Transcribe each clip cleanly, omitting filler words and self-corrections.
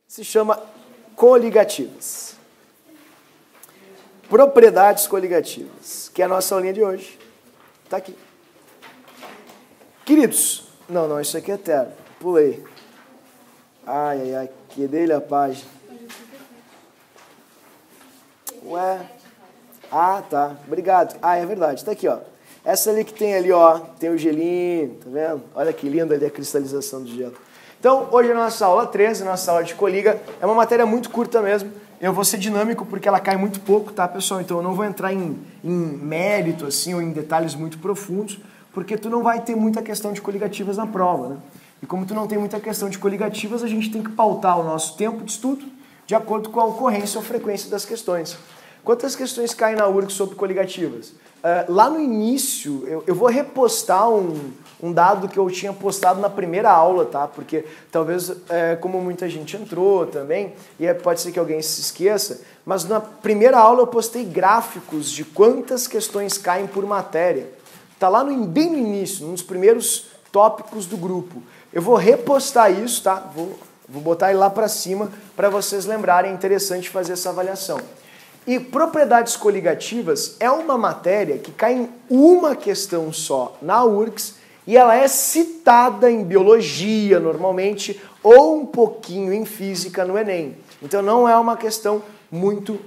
se chama coligativas. Propriedades coligativas, que é a nossa aulinha de hoje. Está aqui. Queridos, não, isso aqui é eterno. Pulei. Ai, quedei a página. Ué. Ah, tá. Obrigado. Ah, é verdade. Tá aqui, ó. Essa ali que tem ali, ó. Tem o gelinho, tá vendo? Olha que linda ali a cristalização do gelo. Então, hoje a nossa aula 13, nossa aula de coliga, é uma matéria muito curta mesmo. Eu vou ser dinâmico porque ela cai muito pouco, tá, pessoal? Então eu não vou entrar em mérito, assim, ou em detalhes muito profundos, porque tu não vai ter muita questão de coligativas na prova, né? E como tu não tem muita questão de coligativas, a gente tem que pautar o nosso tempo de estudo de acordo com a ocorrência ou frequência das questões. Quantas questões caem na URGS sobre coligativas? Lá no início, eu vou repostar um dado que eu tinha postado na primeira aula, tá? Porque talvez, como muita gente entrou também, e pode ser que alguém se esqueça, mas na primeira aula eu postei gráficos de quantas questões caem por matéria. Tá lá bem no início, num dos primeiros tópicos do grupo. Eu vou repostar isso, tá? Vou botar ele lá para cima para vocês lembrarem, é interessante fazer essa avaliação. E propriedades coligativas é uma matéria que cai em uma questão só na URGS e ela é citada em biologia normalmente ou um pouquinho em física no Enem. Então não é uma questão muito,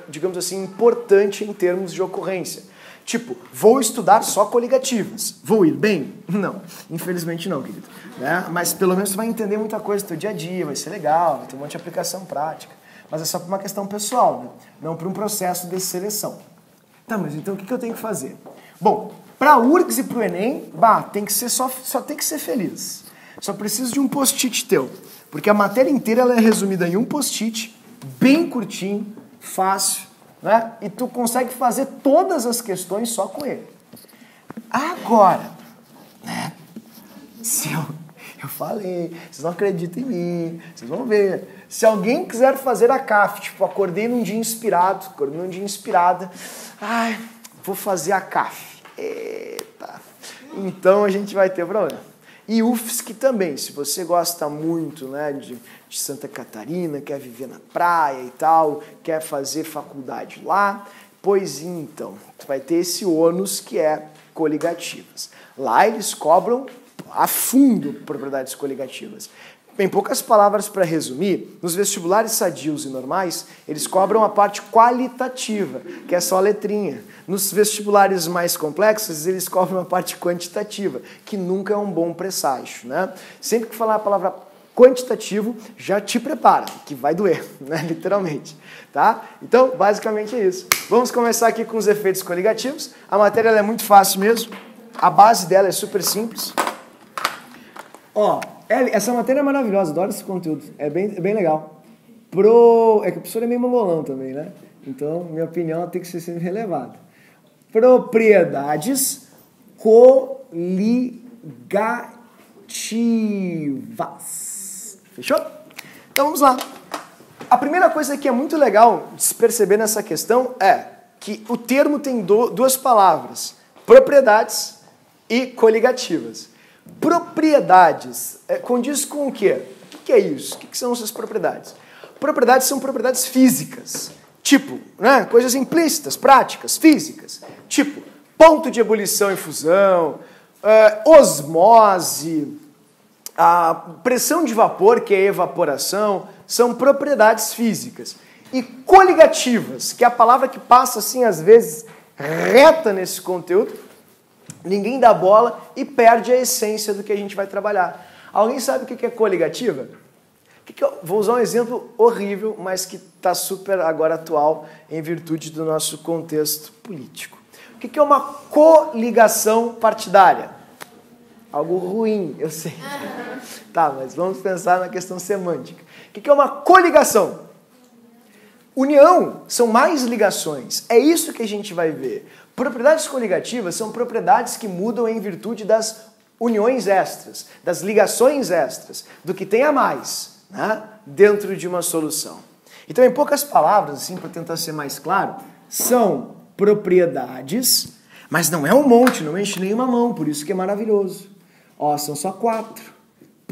digamos assim, importante em termos de ocorrência. Tipo, vou estudar só coligativas. Vou ir bem? Não, infelizmente não, querido. Né? Mas pelo menos você vai entender muita coisa do teu dia a dia, vai ser legal, vai ter um monte de aplicação prática. Mas é só para uma questão pessoal, né? Não para um processo de seleção. Tá, mas então o que eu tenho que fazer? Bom, para a URGS e para o Enem, tem que ser só tem que ser feliz. Só preciso de um post-it teu. Porque a matéria inteira ela é resumida em um post-it, bem curtinho, fácil, né? E tu consegue fazer todas as questões só com ele. Agora, né? Se eu falei, vocês não acreditam em mim, vocês vão ver. Se alguém quiser fazer a CAF, tipo, acordei num dia inspirado, vou fazer a CAF. Eita! Então a gente vai ter problema. E UFSC também, se você gosta muito, né, de Santa Catarina, quer viver na praia e tal, quer fazer faculdade lá, pois então, tu vai ter esse ônus que é coligativas. Lá eles cobram a fundo propriedades coligativas. Em poucas palavras, para resumir, nos vestibulares sadios e normais, eles cobram a parte qualitativa, que é só a letrinha. Nos vestibulares mais complexos, eles cobram a parte quantitativa, que nunca é um bom presságio, né? Sempre que falar a palavra quantitativo, já te prepara, que vai doer, né? Literalmente, tá? Então, basicamente é isso. Vamos começar aqui com os efeitos coligativos. A matéria ela é muito fácil mesmo, a base dela é super simples. Ó, essa matéria é maravilhosa, adoro esse conteúdo, é bem legal. É que o professor é meio mongolão também, né? Então, minha opinião tem que ser sempre relevada. Propriedades coligativas. Fechou? Então, vamos lá. A primeira coisa que é muito legal de se perceber nessa questão é que o termo tem duas palavras, propriedades e coligativas. Propriedades condiz com o quê? O que é isso? O que são essas propriedades? Propriedades são propriedades físicas, tipo, né, coisas implícitas, práticas, físicas, tipo ponto de ebulição e fusão, osmose, a pressão de vapor, que é a evaporação, são propriedades físicas. E coligativas, que é a palavra que passa assim às vezes reta nesse conteúdo, ninguém dá bola e perde a essência do que a gente vai trabalhar. Alguém sabe o que é coligativa? Vou usar um exemplo horrível, mas que está super agora atual em virtude do nosso contexto político. O que é uma coligação partidária? Algo ruim, eu sei. Tá, mas vamos pensar na questão semântica. O que é uma coligação? União são mais ligações. É isso que a gente vai ver. Propriedades coligativas são propriedades que mudam em virtude das uniões extras, das ligações extras, do que tem a mais, né, dentro de uma solução. Então, em poucas palavras, assim, para tentar ser mais claro, são propriedades, mas não é um monte, não enche nenhuma mão, por isso que é maravilhoso. Ó, são só 4.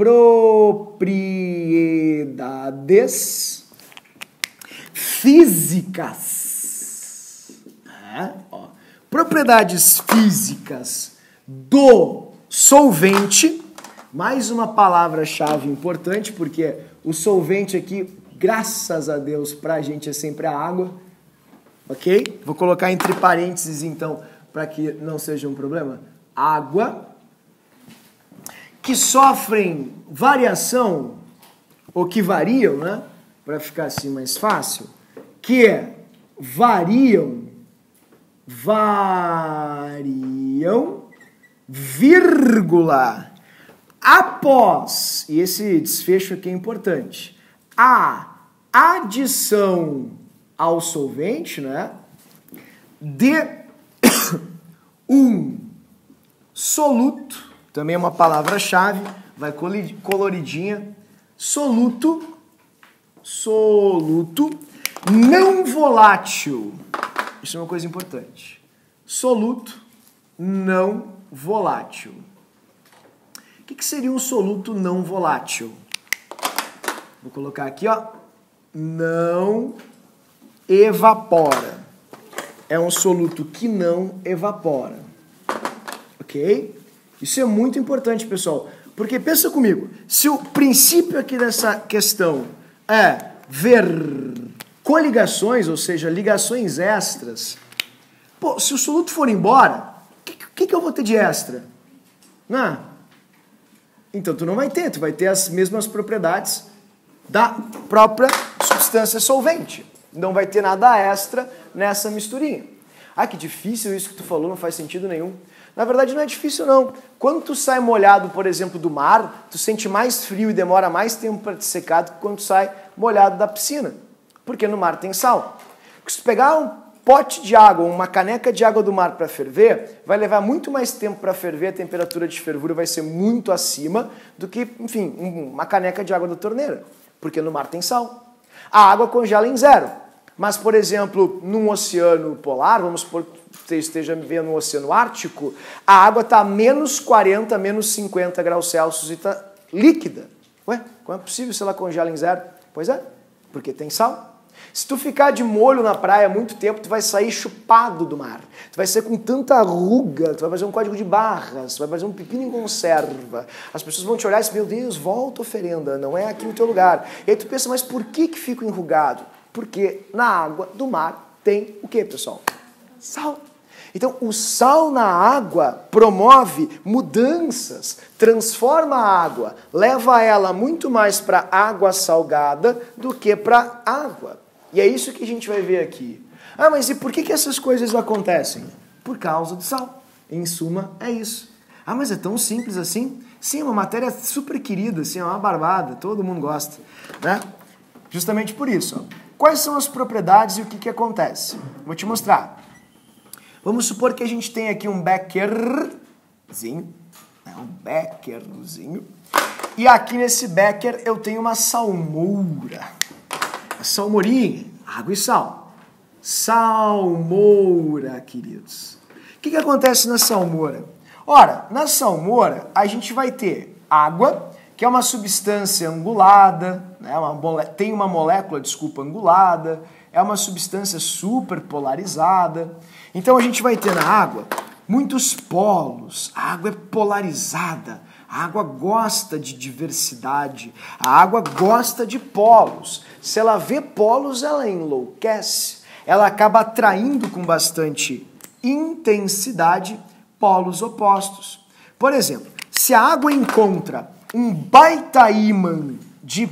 propriedades físicas. Propriedades físicas do solvente. Mais uma palavra-chave importante, porque o solvente aqui, graças a Deus, para a gente é sempre a água. Ok? Vou colocar entre parênteses, então, para que não seja um problema. Água, que sofrem variação, ou que variam, né? Para ficar assim mais fácil, que variam, vírgula, após, e esse desfecho aqui é importante, a adição ao solvente, né, de um soluto, também é uma palavra-chave, vai coloridinha, soluto não volátil. Isso é uma coisa importante. Soluto não volátil. O que seria um soluto não volátil? Vou colocar aqui, ó. Não evapora. É um soluto que não evapora. Ok? Isso é muito importante, pessoal. Porque pensa comigo, se o princípio aqui dessa questão é ver coligações, ou seja, ligações extras, pô, se o soluto for embora, o que eu vou ter de extra? Não. Então tu não vai ter, tu vai ter as mesmas propriedades da própria substância solvente. Não vai ter nada extra nessa misturinha. Ah, que difícil isso que tu falou, não faz sentido nenhum. Na verdade não é difícil não. Quando tu sai molhado, por exemplo, do mar, tu sente mais frio e demora mais tempo para te secar do que quando tu sai molhado da piscina. Porque no mar tem sal. Se tu pegar um pote de água, uma caneca de água do mar para ferver, vai levar muito mais tempo para ferver, a temperatura de fervura vai ser muito acima do que, enfim, uma caneca de água da torneira. Porque no mar tem sal. A água congela em 0. Mas, por exemplo, num oceano polar, vamos supor que você esteja vendo no oceano ártico, a água está a menos 40, menos 50 graus Celsius e está líquida. Ué, como é possível se ela congela em 0? Pois é, porque tem sal. Se tu ficar de molho na praia muito tempo, tu vai sair chupado do mar. Tu vai ser com tanta ruga, tu vai fazer um código de barras, tu vai fazer um pepino em conserva. As pessoas vão te olhar e dizer, meu Deus, volta oferenda, não é aqui no teu lugar. E aí tu pensa, mas por que fico enrugado? Porque na água do mar tem o que, pessoal? Sal. Então, o sal na água promove mudanças, transforma a água, leva ela muito mais para água salgada do que para água. E é isso que a gente vai ver aqui. Ah, mas e por que essas coisas acontecem? Por causa do sal. Em suma, é isso. Ah, mas é tão simples assim? Sim, é uma matéria super querida, assim, é uma barbada, todo mundo gosta, né? Justamente por isso. Ó. Quais são as propriedades e o que acontece? Vou te mostrar. Vamos supor que a gente tem aqui um bekerzinho, né? Um bekerzinho, e aqui nesse beker eu tenho uma salmoura. A salmourinha, água e sal. Salmoura, queridos. O que acontece na salmoura? Ora, na salmoura a gente vai ter água, que é uma substância angulada, né? Tem uma molécula, angulada, é uma substância super polarizada. Então a gente vai ter na água muitos polos, a água é polarizada, a água gosta de diversidade, a água gosta de polos. Se ela vê polos, ela enlouquece, ela acaba atraindo com bastante intensidade polos opostos. Por exemplo, se a água encontra um baita ímã de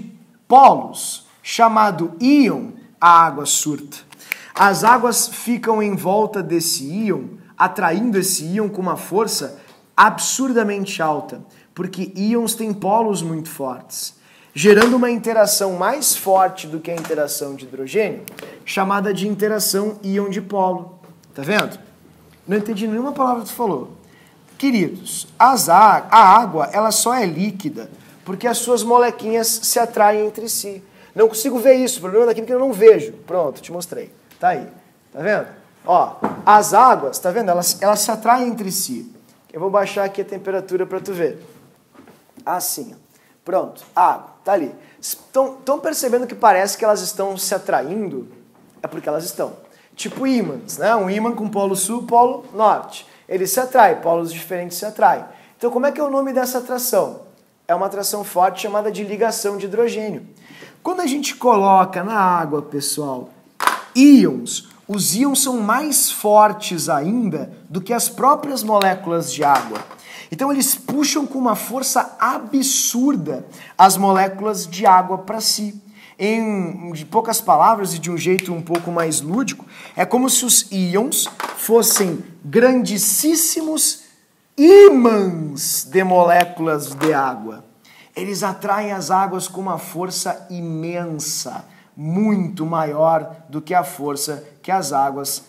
polos, chamado íon, a água surta. As águas ficam em volta desse íon, atraindo esse íon com uma força absurdamente alta, porque íons têm polos muito fortes, gerando uma interação mais forte do que a interação de hidrogênio, chamada de interação íon dipolo. Tá vendo? Não entendi nenhuma palavra que tu falou. Queridos, a água ela só é líquida porque as suas molequinhas se atraem entre si. Não consigo ver isso, o problema é daquilo que eu não vejo. Pronto, te mostrei. Tá aí. Tá vendo? Ó, as águas, tá vendo? Elas se atraem entre si. Eu vou baixar aqui a temperatura para tu ver. Assim, ó. Pronto, água, tá ali. Estão percebendo que parece que elas estão se atraindo? É porque elas estão. Tipo ímãs, né? Um ímã com polo sul, polo norte. Ele se atrai, polos diferentes se atraem. Então como é que é o nome dessa atração? É uma atração forte chamada de ligação de hidrogênio. Quando a gente coloca na água, pessoal, íons, os íons são mais fortes ainda do que as próprias moléculas de água. Então eles puxam com uma força absurda as moléculas de água para si. De poucas palavras e de um jeito um pouco mais lúdico, é como se os íons fossem grandíssimos ímãs de moléculas de água. Eles atraem as águas com uma força imensa, muito maior do que a força que as águas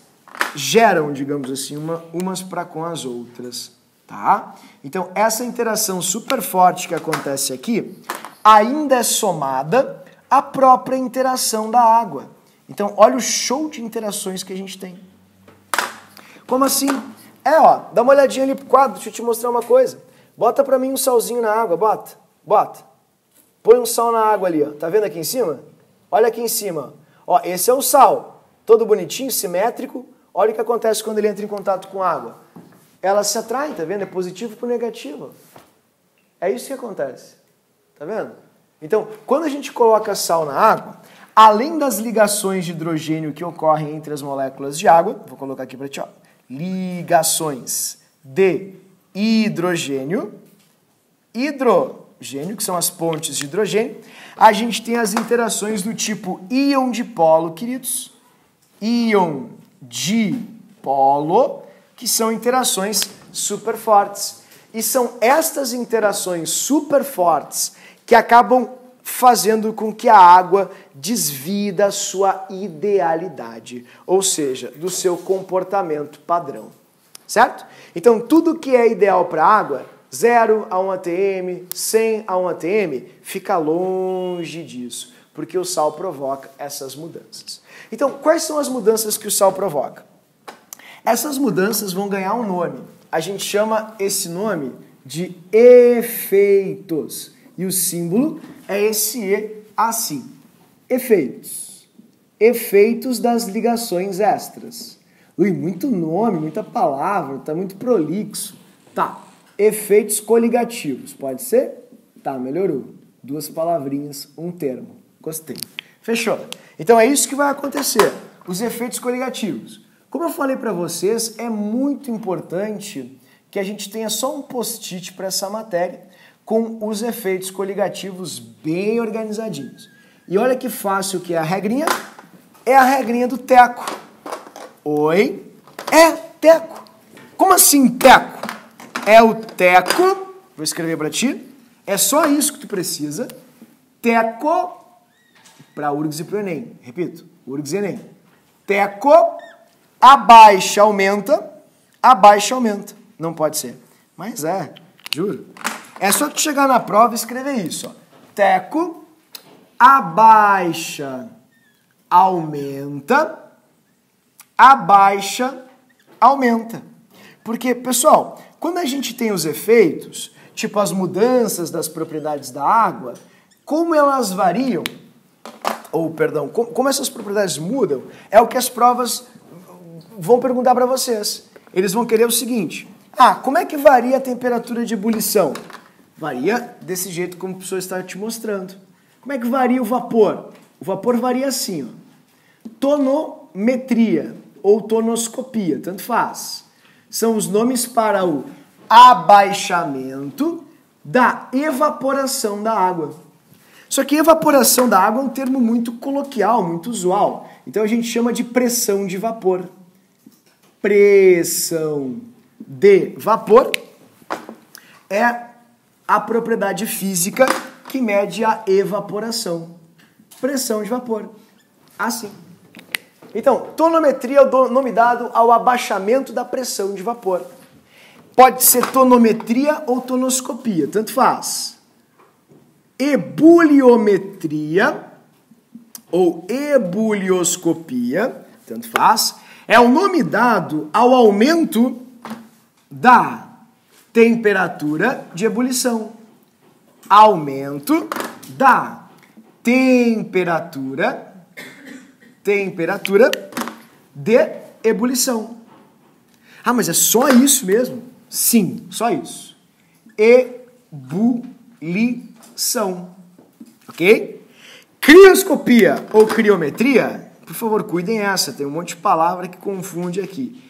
geram, digamos assim, umas para com as outras. Tá? Então, essa interação super forte que acontece aqui ainda é somada à própria interação da água. Então, olha o show de interações que a gente tem. Como assim? Dá uma olhadinha ali pro quadro, deixa eu te mostrar uma coisa. Bota pra mim um salzinho na água, bota. Põe um sal na água ali, ó. Tá vendo aqui em cima? Olha aqui em cima. Ó, esse é o sal, todo bonitinho, simétrico. Olha o que acontece quando ele entra em contato com a água. Elas se atraem, tá vendo? É positivo por negativo. É isso que acontece. Tá vendo? Então, quando a gente coloca sal na água, além das ligações de hidrogênio que ocorrem entre as moléculas de água, vou colocar aqui para ti, ó, ligações de hidrogênio, que são as pontes de hidrogênio, a gente tem as interações do tipo íon dipolo, queridos, íon dipolo, que são interações super fortes. E são estas interações super fortes que acabam fazendo com que a água desvie da sua idealidade, ou seja, do seu comportamento padrão. Certo? Então, tudo que é ideal para a água, 0 a 1 atm, 100 a 1 atm, fica longe disso, porque o sal provoca essas mudanças. Então, quais são as mudanças que o sal provoca? Essas mudanças vão ganhar um nome. A gente chama esse nome de efeitos. E o símbolo é esse E assim. Efeitos. Efeitos das ligações extras. Ui, muito nome, muita palavra, tá muito prolixo. Tá. Efeitos coligativos. Pode ser? Tá, melhorou. 2 palavrinhas, um termo. Gostei. Fechou. Então é isso que vai acontecer. Os efeitos coligativos. Como eu falei para vocês, é muito importante que a gente tenha só um post-it para essa matéria com os efeitos coligativos bem organizadinhos. E olha que fácil que é a regrinha. É a regrinha do teco. Oi? É teco. Como assim teco? É o teco. Vou escrever para ti. É só isso que tu precisa. Teco para URGS e para o Enem. Repito, URGS e Enem. Teco. Abaixa, aumenta. Abaixa, aumenta. Não pode ser. Mas juro. É só tu chegar na prova e escrever isso. Ó. Teco, abaixa, aumenta. Abaixa, aumenta. Porque, pessoal, quando a gente tem os efeitos, tipo as mudanças das propriedades da água, como elas variam, como essas propriedades mudam, é o que as provas vão perguntar para vocês. Eles vão querer o seguinte: como é que varia a temperatura de ebulição? Varia desse jeito como o professor está te mostrando. Como é que varia o vapor? O vapor varia assim, ó. Tonometria ou tonoscopia, tanto faz. São os nomes para o abaixamento da evaporação da água. Só que evaporação da água é um termo muito coloquial, muito usual. Então a gente chama de pressão de vapor. Pressão de vapor é a propriedade física que mede a evaporação. Pressão de vapor. Assim. Então, tonometria é o nome dado ao abaixamento da pressão de vapor. Pode ser tonometria ou tonoscopia, tanto faz. Ebuliometria ou ebulioscopia, tanto faz, é o nome dado ao aumento da temperatura de ebulição. aumento da temperatura de ebulição. Ah, mas é só isso mesmo? Sim, só isso. Ebulição. Ok? Crioscopia ou criometria, por favor, cuidem essa, tem um monte de palavra que confunde aqui.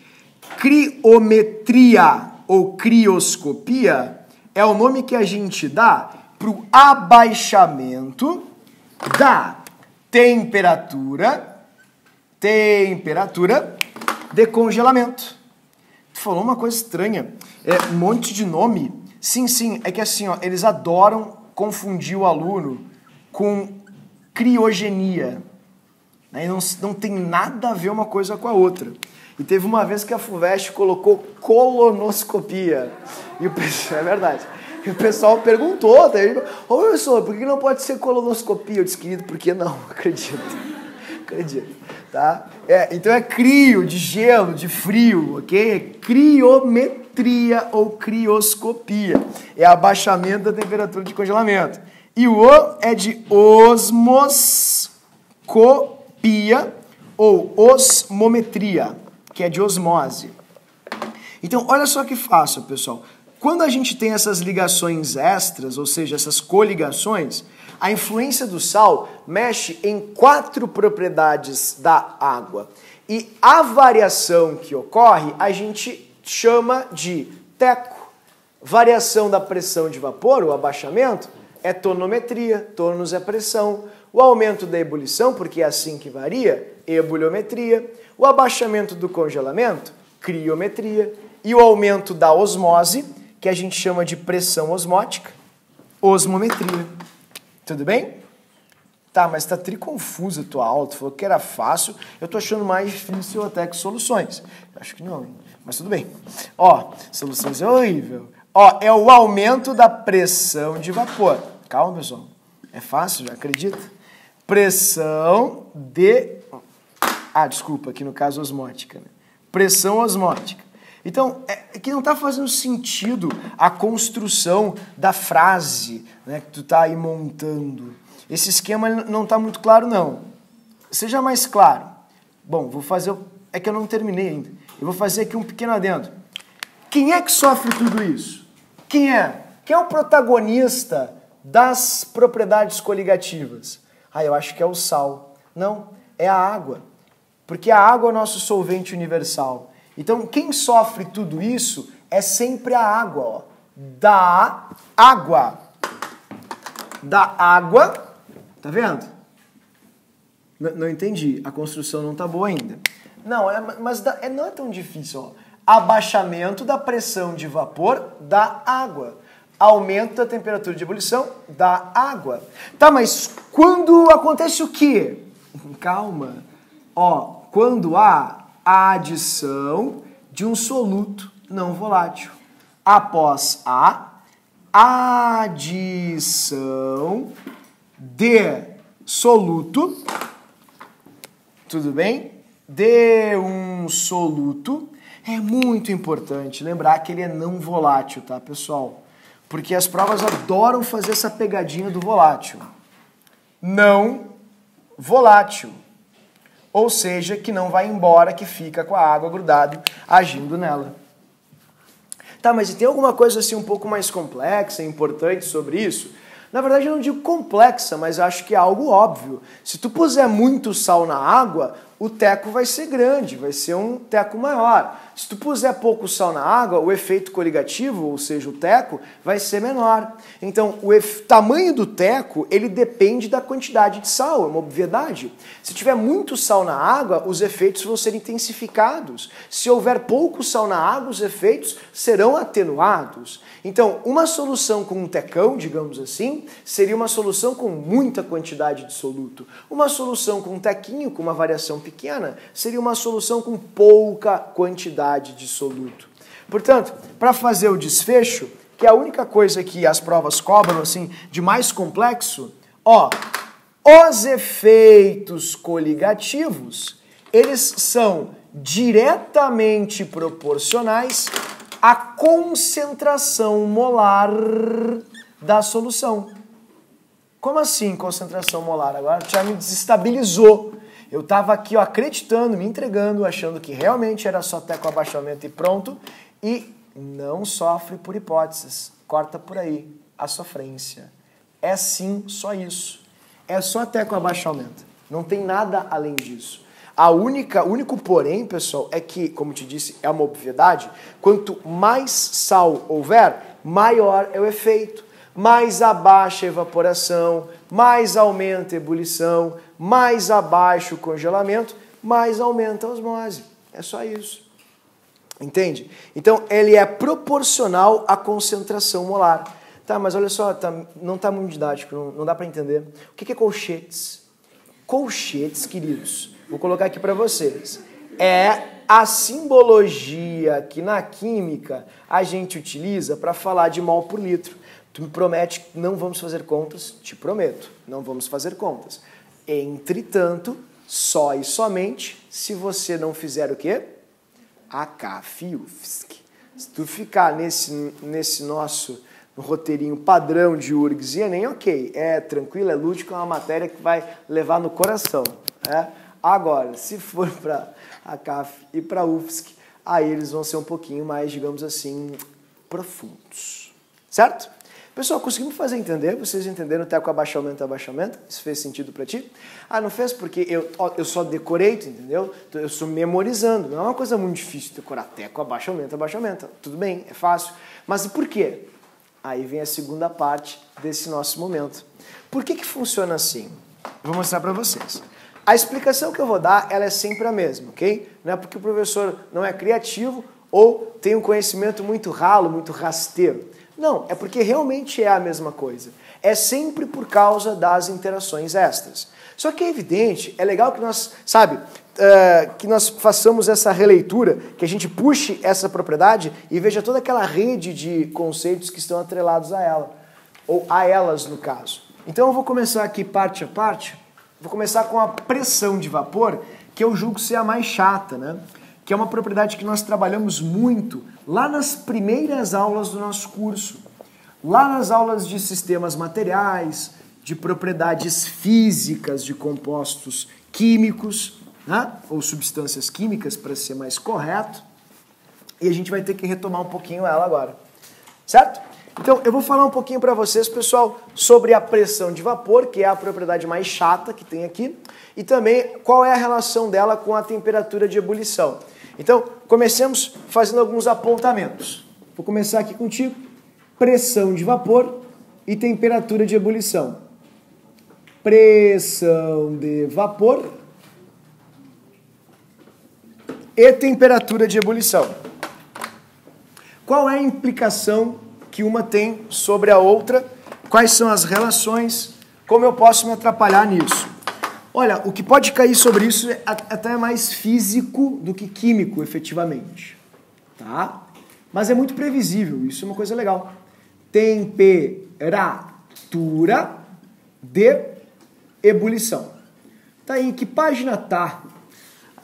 Criometria ou crioscopia é o nome que a gente dá para o abaixamento da temperatura de congelamento. Tu falou uma coisa estranha, um monte de nome. Sim, é que assim, ó, eles adoram confundir o aluno com criogenia. Né? Não tem nada a ver uma coisa com a outra. E teve uma vez que a FUVEST colocou colonoscopia. E o pessoal, é verdade. E o pessoal perguntou, ô professor, por que não pode ser colonoscopia? Eu disse, querido, por que não? Acredito. Tá? Então é crio, de gelo, de frio, ok? É criometria ou crioscopia. É abaixamento da temperatura de congelamento. E o é de osmoscopia ou osmometria, que é de osmose. Então, olha só que fácil, pessoal. Quando a gente tem essas ligações extras, ou seja, essas coligações, a influência do sal mexe em 4 propriedades da água. E a variação que ocorre, a gente chama de teco. Variação da pressão de vapor, o abaixamento, é tonometria, tônus é pressão. O aumento da ebulição, porque é assim que varia, ebuliometria. O abaixamento do congelamento, criometria. E o aumento da osmose, que a gente chama de pressão osmótica, osmometria. Tudo bem? Tá, mas tá triconfusa a tua aula, tu falou que era fácil, eu tô achando mais difícil até que soluções. Acho que não, mas tudo bem. Ó, soluções é horrível. Ó, é o aumento da pressão de vapor. Calma, pessoal. É fácil, já acredita? Pressão de... desculpa, aqui no caso osmótica, né? Pressão osmótica. Então, é que não está fazendo sentido a construção da frase, né, que tu está aí montando. Esse esquema não está muito claro, não. Seja mais claro. Bom, vou fazer... É que eu não terminei ainda. Eu vou fazer aqui um pequeno adendo. Quem é que sofre tudo isso? Quem é? Quem é o protagonista das propriedades coligativas? Eu acho que é o sal. Não, é a água. Porque a água é o nosso solvente universal. Então, quem sofre tudo isso é sempre a água, ó. Da água. Tá vendo? Não entendi. A construção não tá boa ainda. Não, mas não é tão difícil, ó. Abaixamento da pressão de vapor da água. Aumento da temperatura de ebulição da água. Tá, mas quando acontece o quê? Calma. Ó, quando há a adição de um soluto não volátil. Após a adição de soluto, tudo bem? De um soluto, é muito importante lembrar que ele é não volátil, tá, pessoal? Porque as provas adoram fazer essa pegadinha do volátil. Não volátil. Ou seja, que não vai embora, que fica com a água grudada, agindo nela. Tá, mas e tem alguma coisa assim um pouco mais complexa, importante sobre isso? Na verdade, eu não digo complexa, mas eu acho que é algo óbvio. Se tu puser muito sal na água, o teco vai ser grande, vai ser um teco maior. Se tu puser pouco sal na água, o efeito coligativo, ou seja, o teco, vai ser menor. Então, o tamanho do teco, ele depende da quantidade de sal, é uma obviedade. Se tiver muito sal na água, os efeitos vão ser intensificados. Se houver pouco sal na água, os efeitos serão atenuados. Então, uma solução com um tecão, digamos assim, seria uma solução com muita quantidade de soluto. Uma solução com um tequinho, com uma variação pequena, seria uma solução com pouca quantidade de soluto. Portanto, para fazer o desfecho, que é a única coisa que as provas cobram assim de mais complexo, ó, os efeitos coligativos, eles são diretamente proporcionais à concentração molar da solução. Como assim concentração molar? Agora já me desestabilizou. Eu estava aqui ó, acreditando, me entregando, achando que realmente era só tecoabaixamento e pronto, e não sofre por hipóteses. Corta por aí a sofrência. É sim só isso. É só tecoabaixamento. Não tem nada além disso. O único porém, pessoal, é que, como te disse, é uma obviedade, quanto mais sal houver, maior é o efeito. Mais abaixa a evaporação, mais aumenta a ebulição, mais abaixa o congelamento, mais aumenta a osmose. É só isso. Entende? Então, ele é proporcional à concentração molar. Tá, mas olha só, não está muito didático, não dá para entender. O que é colchetes? Colchetes, queridos, vou colocar aqui para vocês. É a simbologia que na química a gente utiliza para falar de mol por litro. Tu me promete que não vamos fazer contas? Te prometo, não vamos fazer contas. Entretanto, só e somente se você não fizer o quê? A CAF-UFSC. Se tu ficar nesse nosso roteirinho padrão de URGS e ENEM, ok, é tranquilo, é lúdico, é uma matéria que vai levar no coração. Né? Agora, se for para a CAF e para a UFSC, aí eles vão ser um pouquinho mais, digamos assim, profundos. Certo? Pessoal, conseguimos fazer entender? Vocês entenderam até com abaixamento e abaixamento? Isso fez sentido para ti? Ah, não fez porque eu só decorei, entendeu? Eu sou memorizando. Não é uma coisa muito difícil decorar até com abaixamento e abaixamento. Tudo bem, é fácil. Mas e por quê? Aí vem a segunda parte desse nosso momento. Por que funciona assim? Vou mostrar para vocês. A explicação que eu vou dar, ela é sempre a mesma, ok? Não é porque o professor não é criativo ou tem um conhecimento muito ralo, muito rasteiro. Não, é porque realmente é a mesma coisa. É sempre por causa das interações extras. Só que é evidente, é legal que nós, que nós façamos essa releitura, que a gente puxe essa propriedade e veja toda aquela rede de conceitos que estão atrelados a ela, ou a elas no caso. Então eu vou começar aqui parte a parte, vou começar com a pressão de vapor, que eu julgo ser a mais chata, né? Que é uma propriedade que nós trabalhamos muito lá nas primeiras aulas do nosso curso. Lá nas aulas de sistemas materiais, de propriedades físicas de compostos químicos, né? Ou substâncias químicas, para ser mais correto. E a gente vai ter que retomar um pouquinho ela agora. Certo? Então, eu vou falar um pouquinho para vocês, pessoal, sobre a pressão de vapor, que é a propriedade mais chata que tem aqui, e também qual é a relação dela com a temperatura de ebulição. Então, comecemos fazendo alguns apontamentos. Vou começar aqui contigo. Pressão de vapor e temperatura de ebulição. Pressão de vapor e temperatura de ebulição. Qual é a implicação que uma tem sobre a outra? Quais são as relações? Como eu posso me atrapalhar nisso? Olha, o que pode cair sobre isso é até mais físico do que químico, efetivamente. Tá? Mas é muito previsível, isso é uma coisa legal. Temperatura de ebulição. Tá aí, que página tá?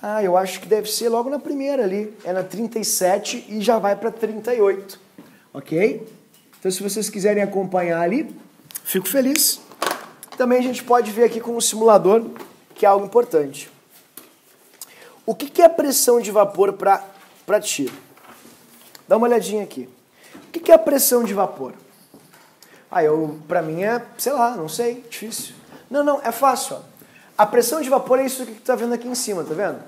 Ah, eu acho que deve ser logo na primeira ali. É na 37 e já vai para 38. Ok? Então, se vocês quiserem acompanhar ali, fico feliz. Também a gente pode ver aqui com o simulador, que é algo importante. O que é pressão de vapor para ti? Dá uma olhadinha aqui. O que é a pressão de vapor? Para mim é, sei lá, não sei, difícil. Não, é fácil. Ó. A pressão de vapor é isso que tu está vendo aqui em cima, tá vendo?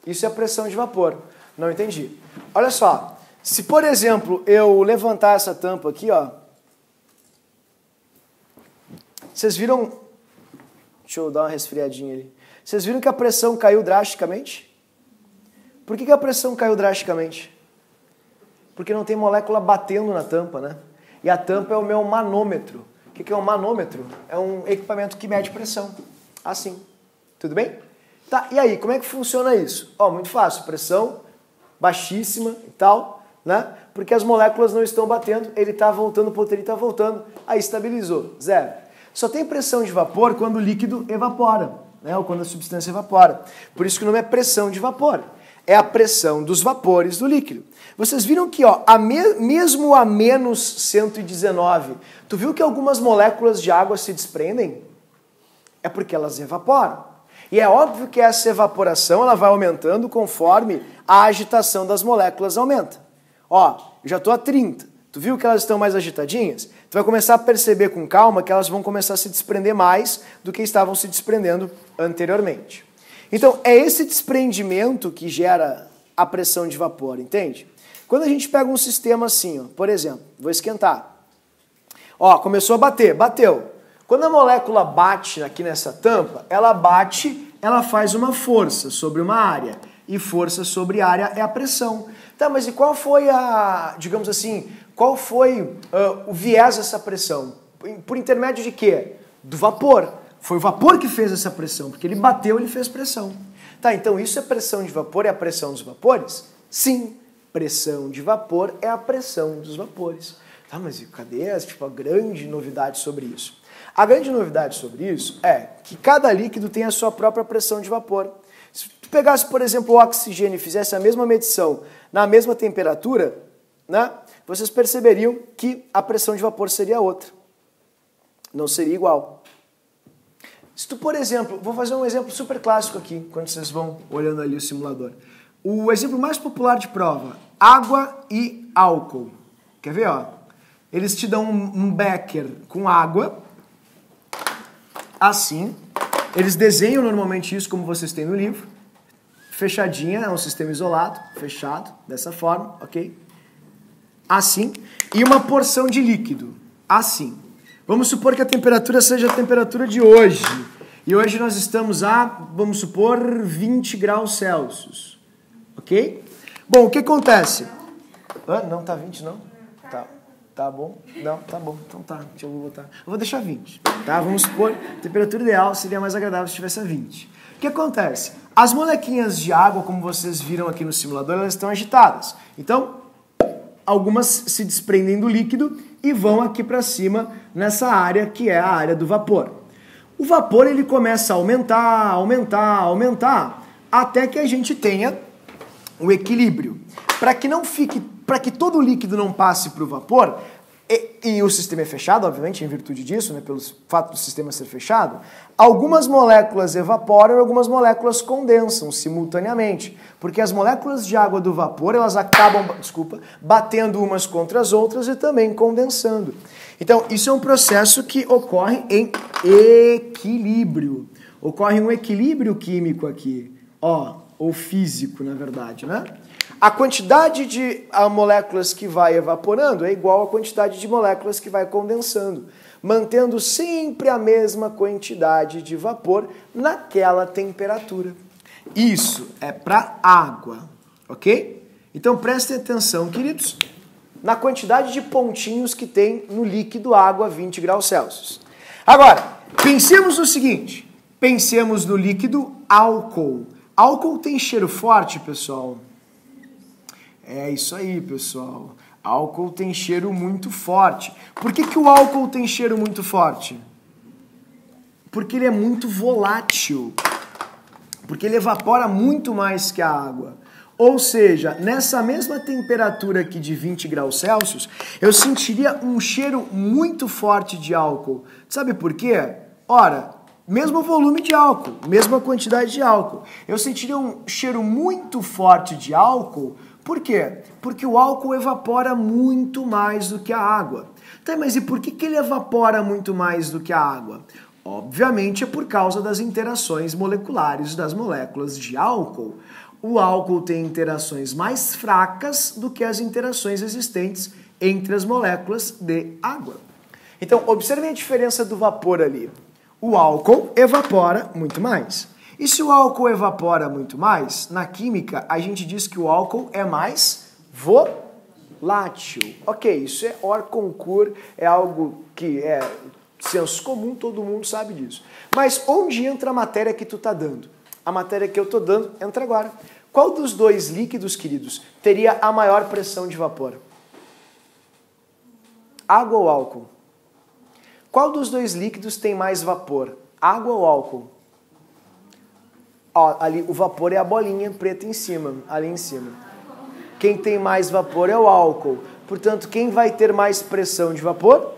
Isso é a pressão de vapor. Não entendi. Olha só, se por exemplo eu levantar essa tampa aqui, ó, vocês viram... Deixa eu dar uma resfriadinha ali. Vocês viram que a pressão caiu drasticamente? Por que a pressão caiu drasticamente? Porque não tem molécula batendo na tampa, né? E a tampa é o meu manômetro. O que é um manômetro? É um equipamento que mede pressão. Assim. Tudo bem? Tá, e aí, como é que funciona isso? Muito fácil. Pressão baixíssima e tal, né? Porque as moléculas não estão batendo, ele está voltando, o ponteiro está voltando, aí estabilizou. Zero. Só tem pressão de vapor quando o líquido evapora, né? Ou quando a substância evapora. Por isso que o nome é pressão de vapor. é a pressão dos vapores do líquido. Vocês viram que, ó, mesmo a menos 119, tu viu que algumas moléculas de água se desprendem? É porque elas evaporam. E é óbvio que essa evaporação ela vai aumentando conforme a agitação das moléculas aumenta. Ó, eu já estou a 30. Tu viu que elas estão mais agitadinhas? Tu vai começar a perceber com calma que elas vão começar a se desprender mais do que estavam se desprendendo anteriormente. Então, é esse desprendimento que gera a pressão de vapor, entende? Quando a gente pega um sistema assim, ó, por exemplo, vou esquentar. Ó, começou a bater, bateu. Quando a molécula bate aqui nessa tampa, ela bate, ela faz uma força sobre uma área. E força sobre área é a pressão. Tá, mas e qual foi a, digamos assim, qual foi o viés dessa pressão? Por intermédio de quê? Do vapor. Foi o vapor que fez essa pressão, porque ele bateu, ele fez pressão. Tá, então isso é pressão de vapor, é a pressão dos vapores? Sim, pressão de vapor é a pressão dos vapores. Tá, mas cadê a grande novidade sobre isso? A grande novidade sobre isso é que cada líquido tem a sua própria pressão de vapor. Se tu pegasse, por exemplo, o oxigênio e fizesse a mesma medição na mesma temperatura, né, vocês perceberiam que a pressão de vapor seria outra. Não seria igual. Se tu, por exemplo, vou fazer um exemplo super clássico aqui, quando vocês vão olhando ali o simulador. O exemplo mais popular de prova, água e álcool. Quer ver, ó? Eles te dão um becker com água, assim. Eles desenham normalmente isso como vocês têm no livro. Fechadinha, é um sistema isolado, fechado, dessa forma, ok? Assim. E uma porção de líquido, assim. Vamos supor que a temperatura seja a temperatura de hoje. E hoje nós estamos a, vamos supor, 20 graus Celsius. Ok? Bom, o que acontece? Não tá 20, não? Tá bom? Não, tá bom. Então tá, deixa eu botar. Eu vou deixar 20, tá? Vamos supor, a temperatura ideal seria mais agradável se estivesse a 20. O que acontece? As molequinhas de água, como vocês viram aqui no simulador, elas estão agitadas. Então, algumas se desprendem do líquido e vão aqui para cima nessa área que é a área do vapor. O vapor ele começa a aumentar, aumentar, aumentar, até que a gente tenha o equilíbrio. Para que todo o líquido não passe para o vapor, e o sistema é fechado, obviamente, em virtude disso, né, pelo fato do sistema ser fechado, algumas moléculas evaporam e algumas moléculas condensam simultaneamente, porque as moléculas de água do vapor, elas acabam, batendo umas contra as outras e também condensando. Então, isso é um processo que ocorre em equilíbrio. Ocorre um equilíbrio químico aqui, ó, ou físico, na verdade, né? A quantidade de moléculas que vai evaporando é igual à quantidade de moléculas que vai condensando, mantendo sempre a mesma quantidade de vapor naquela temperatura. Isso é para água, ok? Então prestem atenção, queridos, na quantidade de pontinhos que tem no líquido água a 20 graus Celsius. Agora, pensemos no seguinte, pensemos no líquido álcool. Álcool tem cheiro forte, pessoal? É isso aí, pessoal. Álcool tem cheiro muito forte. Por que o álcool tem cheiro muito forte? Porque ele é muito volátil. Porque ele evapora muito mais que a água. Ou seja, nessa mesma temperatura aqui de 20 graus Celsius, eu sentiria um cheiro muito forte de álcool. Sabe por quê? Ora, mesmo volume de álcool, mesma quantidade de álcool. Eu sentiria um cheiro muito forte de álcool. Por quê? Porque o álcool evapora muito mais do que a água. Tá, mas e por que ele evapora muito mais do que a água? Obviamente é por causa das interações moleculares das moléculas de álcool. O álcool tem interações mais fracas do que as interações existentes entre as moléculas de água. Então, observem a diferença do vapor ali. O álcool evapora muito mais. E se o álcool evapora muito mais, na química a gente diz que o álcool é mais volátil. Ok, isso é hors concours, é algo que é senso comum, todo mundo sabe disso. Mas onde entra a matéria que tu tá dando? A matéria que eu tô dando entra agora. Qual dos dois líquidos, queridos, teria a maior pressão de vapor? Água ou álcool? Qual dos dois líquidos tem mais vapor? Água ou álcool? Ó, ali o vapor é a bolinha preta em cima, ali em cima. Quem tem mais vapor é o álcool. Portanto, quem vai ter mais pressão de vapor?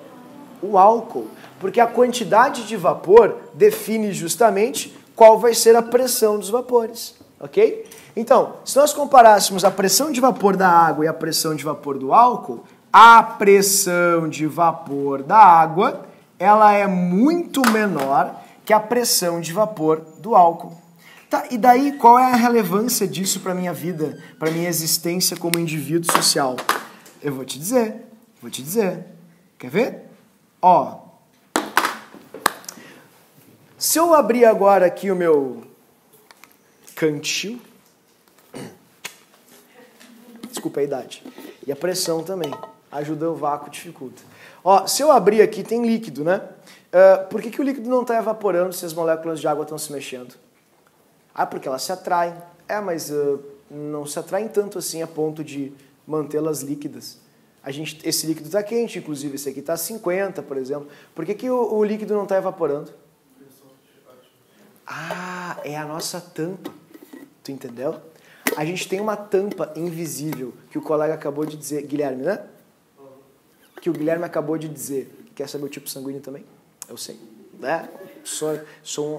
O álcool. Porque a quantidade de vapor define justamente qual vai ser a pressão dos vapores. Ok? Então, se nós comparássemos a pressão de vapor da água e a pressão de vapor do álcool, a pressão de vapor da água, ela é muito menor que a pressão de vapor do álcool. Tá, e daí qual é a relevância disso para a minha vida, para a minha existência como indivíduo social? Eu vou te dizer. Quer ver? Ó, se eu abrir agora aqui o meu cantil, desculpa a idade, e a pressão também, ajuda o vácuo, dificulta. Ó, se eu abrir aqui, tem líquido, né? Por que o líquido não está evaporando se as moléculas de água estão se mexendo? Ah, porque elas se atraem. Mas não se atraem tanto assim a ponto de mantê-las líquidas. Esse líquido está quente, inclusive esse aqui está a 50, por exemplo. Por que o líquido não está evaporando? Ah, é a nossa tampa. Tu entendeu? A gente tem uma tampa invisível que o colega acabou de dizer, Guilherme, né? Que o Guilherme acabou de dizer. Quer saber o tipo sanguíneo também? Eu sei. Né? Sou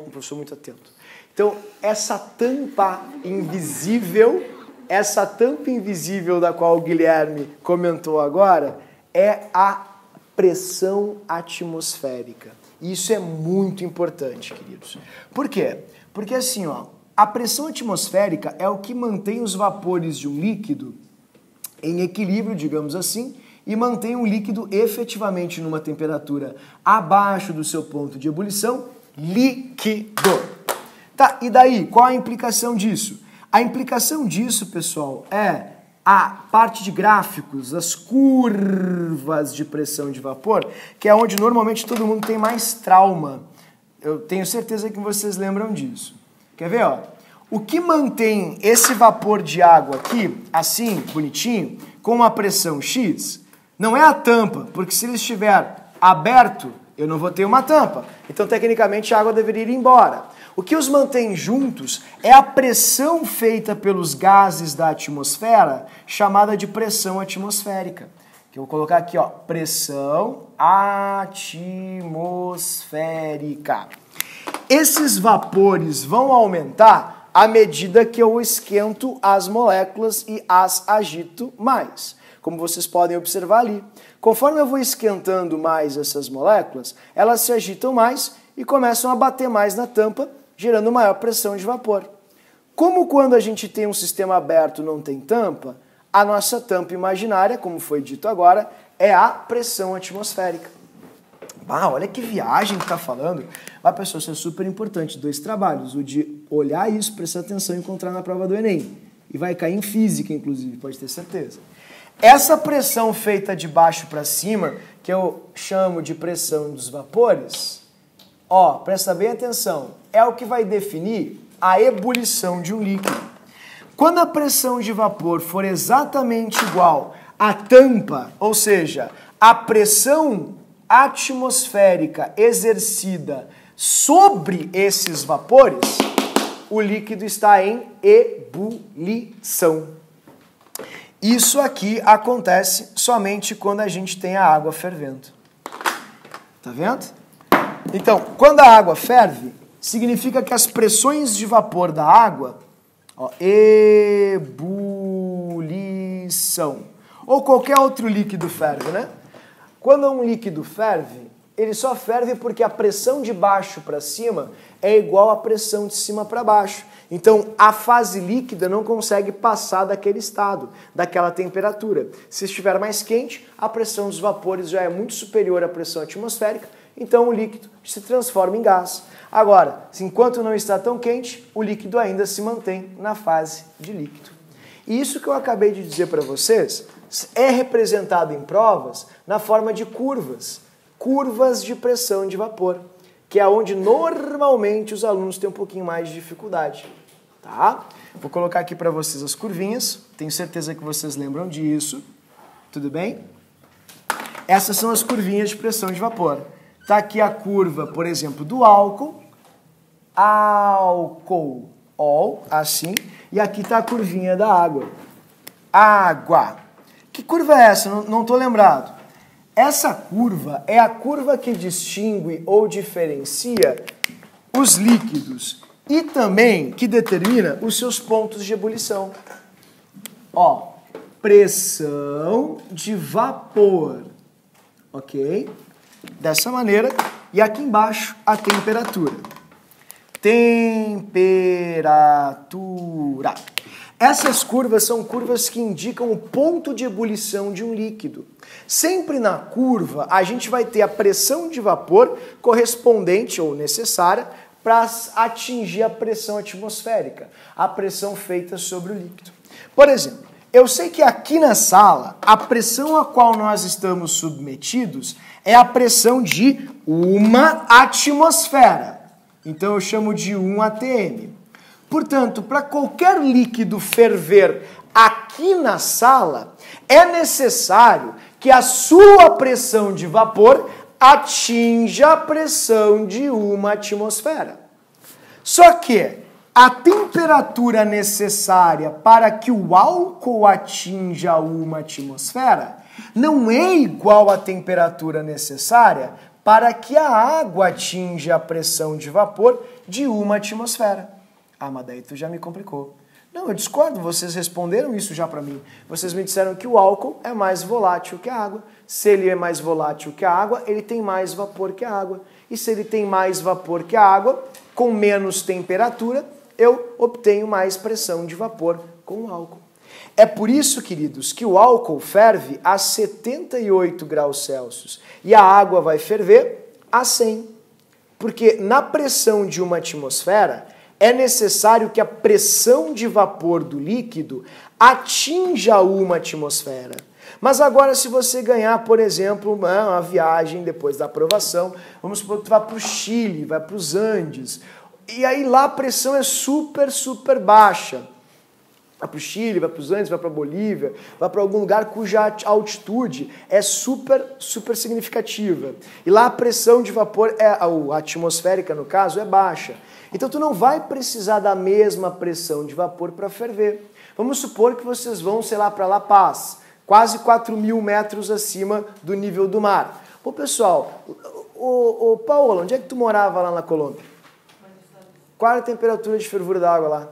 um professor muito atento. Então, essa tampa invisível da qual o Guilherme comentou agora, é a pressão atmosférica. E isso é muito importante, queridos. Por quê? Porque assim, ó, a pressão atmosférica é o que mantém os vapores de um líquido em equilíbrio, digamos assim, e mantém um líquido efetivamente numa temperatura abaixo do seu ponto de ebulição, líquido. Tá, e daí, qual a implicação disso? A implicação disso, pessoal, é a parte de gráficos, as curvas de pressão de vapor, que é onde normalmente todo mundo tem mais trauma. Eu tenho certeza que vocês lembram disso. Quer ver, ó? O que mantém esse vapor de água aqui, assim, bonitinho, com uma pressão X, não é a tampa, porque se ele estiver aberto, eu não vou ter uma tampa. Então, tecnicamente, a água deveria ir embora. O que os mantém juntos é a pressão feita pelos gases da atmosfera, chamada de pressão atmosférica. Que eu vou colocar aqui, ó, pressão atmosférica. Esses vapores vão aumentar à medida que eu esquento as moléculas e as agito mais. Como vocês podem observar ali. Conforme eu vou esquentando mais essas moléculas, elas se agitam mais e começam a bater mais na tampa, gerando maior pressão de vapor. Como quando a gente tem um sistema aberto e não tem tampa, a nossa tampa imaginária, como foi dito agora, é a pressão atmosférica. Ah, olha que viagem que está falando. Ah, pessoal, isso é super importante. 2 trabalhos. O de olhar isso, prestar atenção e encontrar na prova do Enem. E vai cair em física, inclusive, pode ter certeza. Essa pressão feita de baixo para cima, que eu chamo de pressão dos vapores, ó, presta bem atenção, é o que vai definir a ebulição de um líquido. Quando a pressão de vapor for exatamente igual à tampa, ou seja, a pressão atmosférica exercida sobre esses vapores, o líquido está em ebulição. Isso aqui acontece somente quando a gente tem a água fervendo. Tá vendo? Então, quando a água ferve, significa que as pressões de vapor da água, ó, ebulição, ou qualquer outro líquido ferve, né? Quando um líquido ferve, ele só ferve porque a pressão de baixo para cima é igual à pressão de cima para baixo. Então, a fase líquida não consegue passar daquele estado, daquela temperatura. Se estiver mais quente, a pressão dos vapores já é muito superior à pressão atmosférica, então o líquido se transforma em gás. Agora, enquanto não está tão quente, o líquido ainda se mantém na fase de líquido. E isso que eu acabei de dizer para vocês é representado em provas na forma de curvas. Curvas de pressão de vapor, que é onde normalmente os alunos têm um pouquinho mais de dificuldade. Tá? Vou colocar aqui para vocês as curvinhas, tenho certeza que vocês lembram disso. Tudo bem? Essas são as curvinhas de pressão de vapor. Tá aqui a curva, por exemplo, do álcool. Álcool. all, assim, e aqui está a curvinha da água. Água. Que curva é essa? Não estou lembrado. Essa curva é a curva que distingue ou diferencia os líquidos e também que determina os seus pontos de ebulição. Ó, pressão de vapor, ok? Dessa maneira, e aqui embaixo a temperatura. Temperatura. Essas curvas são curvas que indicam o ponto de ebulição de um líquido. Sempre na curva, a gente vai ter a pressão de vapor correspondente ou necessária para atingir a pressão atmosférica, a pressão feita sobre o líquido. Por exemplo, eu sei que aqui na sala, a pressão a qual nós estamos submetidos é a pressão de 1 atmosfera. Então eu chamo de 1 atm. Portanto, para qualquer líquido ferver aqui na sala, é necessário que a sua pressão de vapor atinja a pressão de 1 atmosfera. Só que a temperatura necessária para que o álcool atinja 1 atmosfera não é igual à temperatura necessária para que a água atinja a pressão de vapor de 1 atmosfera. Ah, mas daí tu já me complicou. Não, eu discordo, vocês responderam isso já para mim. Vocês me disseram que o álcool é mais volátil que a água. Se ele é mais volátil que a água, ele tem mais vapor que a água. E se ele tem mais vapor que a água, com menos temperatura, eu obtenho mais pressão de vapor com o álcool. É por isso, queridos, que o álcool ferve a 78 graus Celsius e a água vai ferver a 100. Porque na pressão de 1 atmosfera, é necessário que a pressão de vapor do líquido atinja 1 atmosfera. Mas agora, se você ganhar, por exemplo, uma viagem depois da aprovação, vamos supor que tu vá para o Chile, vai para os Andes, e aí lá a pressão é super, super baixa. Vai para o Chile, vai para os Andes, vai para a Bolívia, vai para algum lugar cuja altitude é super, super significativa. E lá a pressão de vapor, a atmosférica no caso, é baixa. Então tu não vai precisar da mesma pressão de vapor para ferver. Vamos supor que vocês vão, sei lá, para La Paz, quase 4.000 metros acima do nível do mar. Pô, pessoal, Paola, onde é que tu morava lá na Colômbia? Qual era a temperatura de fervura da água lá?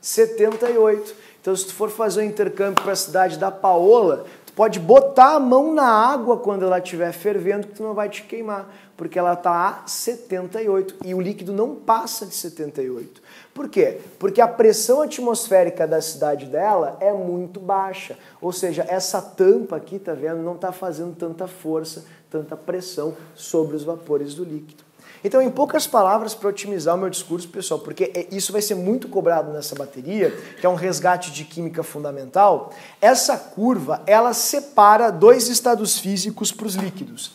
78. Então, se tu for fazer um intercâmbio para a cidade da Paola, tu pode botar a mão na água quando ela estiver fervendo, que tu não vai te queimar, porque ela está a 78 e o líquido não passa de 78. Por quê? Porque a pressão atmosférica da cidade dela é muito baixa, ou seja, essa tampa aqui, tá vendo, não está fazendo tanta força, tanta pressão sobre os vapores do líquido. Então, em poucas palavras, para otimizar o meu discurso, pessoal, porque isso vai ser muito cobrado nessa bateria, que é um resgate de química fundamental, essa curva, ela separa dois estados físicos para os líquidos.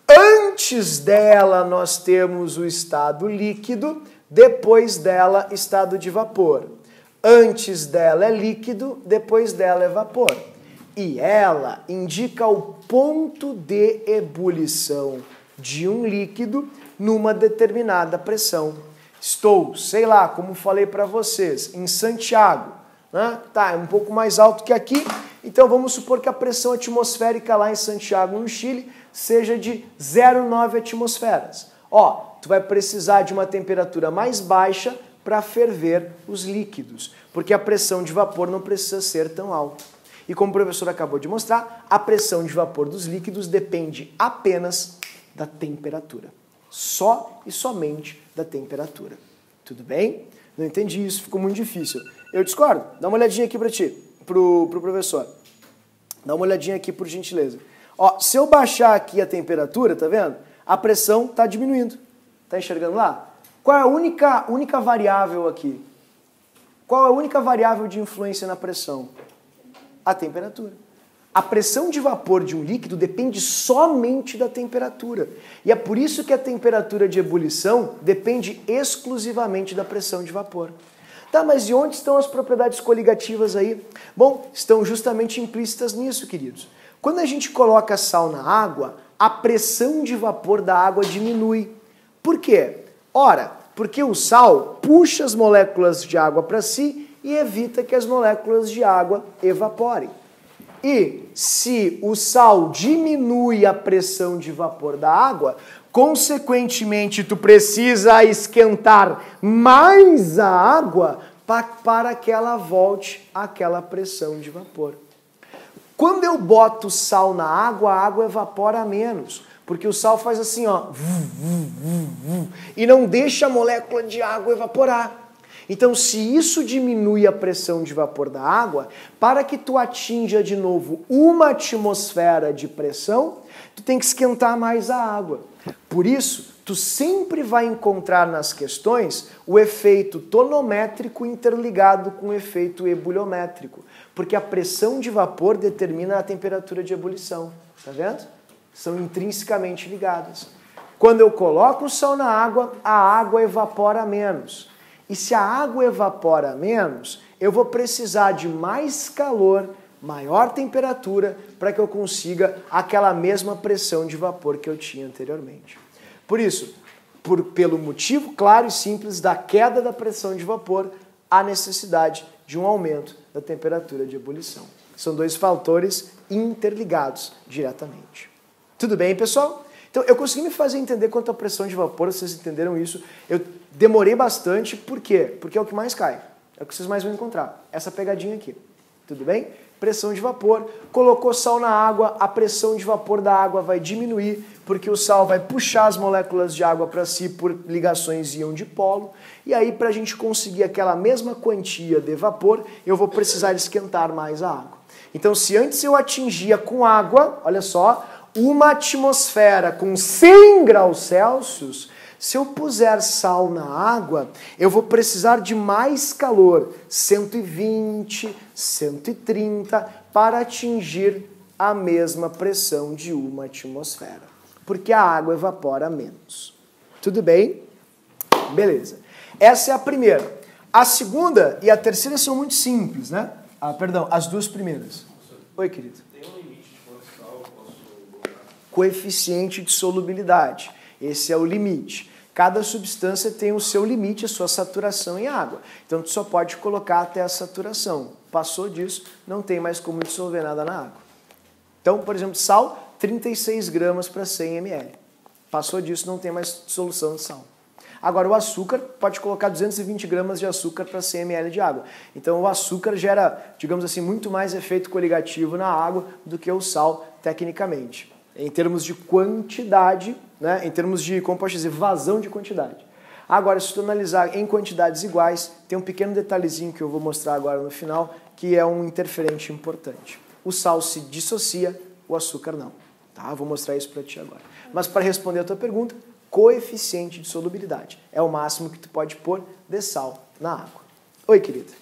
Antes dela, nós temos o estado líquido, depois dela, estado de vapor. Antes dela é líquido, depois dela é vapor. E ela indica o ponto de ebulição de um líquido numa determinada pressão. Estou, sei lá, como falei para vocês, em Santiago, né? Tá, é um pouco mais alto que aqui, então vamos supor que a pressão atmosférica lá em Santiago, no Chile, seja de 0,9 atmosferas. Ó, tu vai precisar de uma temperatura mais baixa para ferver os líquidos, porque a pressão de vapor não precisa ser tão alta. E como o professor acabou de mostrar, a pressão de vapor dos líquidos depende apenas da temperatura. Só e somente da temperatura. Tudo bem? Não entendi isso, ficou muito difícil. Eu discordo. Dá uma olhadinha aqui para ti, pro professor. Dá uma olhadinha aqui, por gentileza. Ó, se eu baixar aqui a temperatura, tá vendo? A pressão está diminuindo. Tá enxergando lá? Qual é a única variável aqui? Qual é a única variável de influência na pressão? A temperatura. A pressão de vapor de um líquido depende somente da temperatura. E é por isso que a temperatura de ebulição depende exclusivamente da pressão de vapor. Tá, mas e onde estão as propriedades coligativas aí? Bom, estão justamente implícitas nisso, queridos. Quando a gente coloca sal na água, a pressão de vapor da água diminui. Por quê? Ora, Porque o sal puxa as moléculas de água para si e evita que as moléculas de água evaporem. E se o sal diminui a pressão de vapor da água, consequentemente tu precisa esquentar mais a água para que ela volte àquela pressão de vapor. Quando eu boto sal na água, a água evapora menos, porque o sal faz assim, ó, e não deixa a molécula de água evaporar. Então, se isso diminui a pressão de vapor da água, para que tu atinja de novo uma atmosfera de pressão, tu tem que esquentar mais a água. Por isso, tu sempre vai encontrar nas questões o efeito tonométrico interligado com o efeito ebuliométrico, porque a pressão de vapor determina a temperatura de ebulição, tá vendo? São intrinsecamente ligadas. Quando eu coloco o sal na água, a água evapora menos. E se a água evapora menos, eu vou precisar de mais calor, maior temperatura, para que eu consiga aquela mesma pressão de vapor que eu tinha anteriormente. Por isso, pelo motivo claro e simples da queda da pressão de vapor, há necessidade de um aumento da temperatura de ebulição. São dois fatores interligados diretamente. Tudo bem, pessoal? Então, eu consegui me fazer entender quanto à pressão de vapor, vocês entenderam isso. Eu demorei bastante, por quê? Porque é o que mais cai, é o que vocês mais vão encontrar, essa pegadinha aqui. Tudo bem? Pressão de vapor, colocou sal na água, a pressão de vapor da água vai diminuir, porque o sal vai puxar as moléculas de água para si por ligações íon-dipolo, e aí para a gente conseguir aquela mesma quantia de vapor, eu vou precisar esquentar mais a água. Então, se antes eu atingia com água, olha só, uma atmosfera com 100 graus Celsius, se eu puser sal na água, eu vou precisar de mais calor, 120, 130, para atingir a mesma pressão de uma atmosfera. Porque a água evapora menos. Tudo bem? Beleza. Essa é a primeira. A segunda e a terceira são muito simples, né? Perdão, as duas primeiras. Oi, querido. Coeficiente de solubilidade. Esse é o limite. Cada substância tem o seu limite, a sua saturação em água. Então, tu só pode colocar até a saturação. Passou disso, não tem mais como dissolver nada na água. Então, por exemplo, sal, 36 gramas para 100 ml. Passou disso, não tem mais dissolução de sal. Agora, o açúcar, pode colocar 220 gramas de açúcar para 100 ml de água. Então, o açúcar gera, digamos assim, muito mais efeito coligativo na água do que o sal, tecnicamente. Em termos de quantidade, né? Em termos de, como posso dizer, vazão de quantidade. Agora, se tu analisar em quantidades iguais, tem um pequeno detalhezinho que eu vou mostrar agora no final, que é um interferente importante. O sal se dissocia, o açúcar não. Tá? Vou mostrar isso para ti agora. Mas para responder a tua pergunta, coeficiente de solubilidade. É o máximo que tu pode pôr de sal na água. Oi, querida.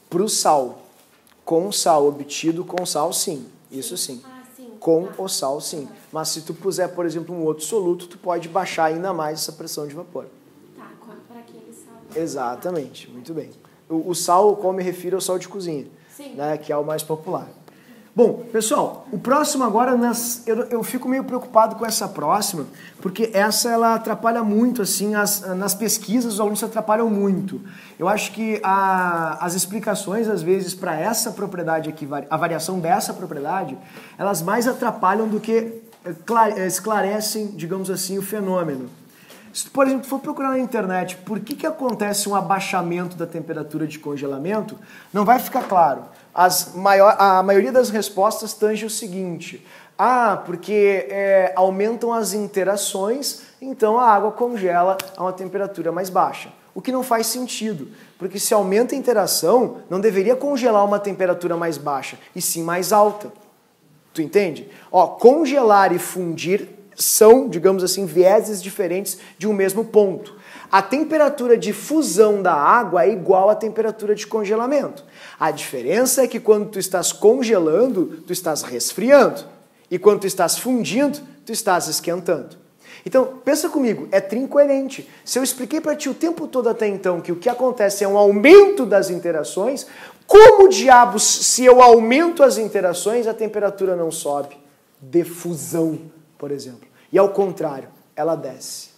Para o sal, com sal, obtido com sal, sim, isso sim. Com o sal, sim. Mas se tu puser, por exemplo, um outro soluto, tu pode baixar ainda mais essa pressão de vapor. Tá, para aquele sal. Exatamente, muito bem. O sal, como me refiro, é o sal de cozinha, né, que é o mais popular. Bom, pessoal, o próximo agora, eu fico meio preocupado com essa próxima, porque essa ela atrapalha muito, assim, nas pesquisas os alunos se atrapalham muito. Eu acho que as explicações, às vezes, para essa propriedade aqui, a variação dessa propriedade, elas mais atrapalham do que esclarecem, digamos assim, o fenômeno. Se tu, por exemplo, for procurar na internet por que acontece um abaixamento da temperatura de congelamento, não vai ficar claro. A maioria das respostas tange o seguinte: porque aumentam as interações, então a água congela a uma temperatura mais baixa. O que não faz sentido, porque se aumenta a interação, não deveria congelar uma temperatura mais baixa, e sim mais alta. Tu entende? Congelar e fundir são, digamos assim, vieses diferentes de um mesmo ponto. A temperatura de fusão da água é igual à temperatura de congelamento. A diferença é que quando tu estás congelando, tu estás resfriando. E quando tu estás fundindo, tu estás esquentando. Então, pensa comigo, é trincoerente. Se eu expliquei para ti o tempo todo até então que o que acontece é um aumento das interações, Como diabos, se eu aumento as interações, a temperatura não sobe? Defusão, por exemplo. E ao contrário, ela desce.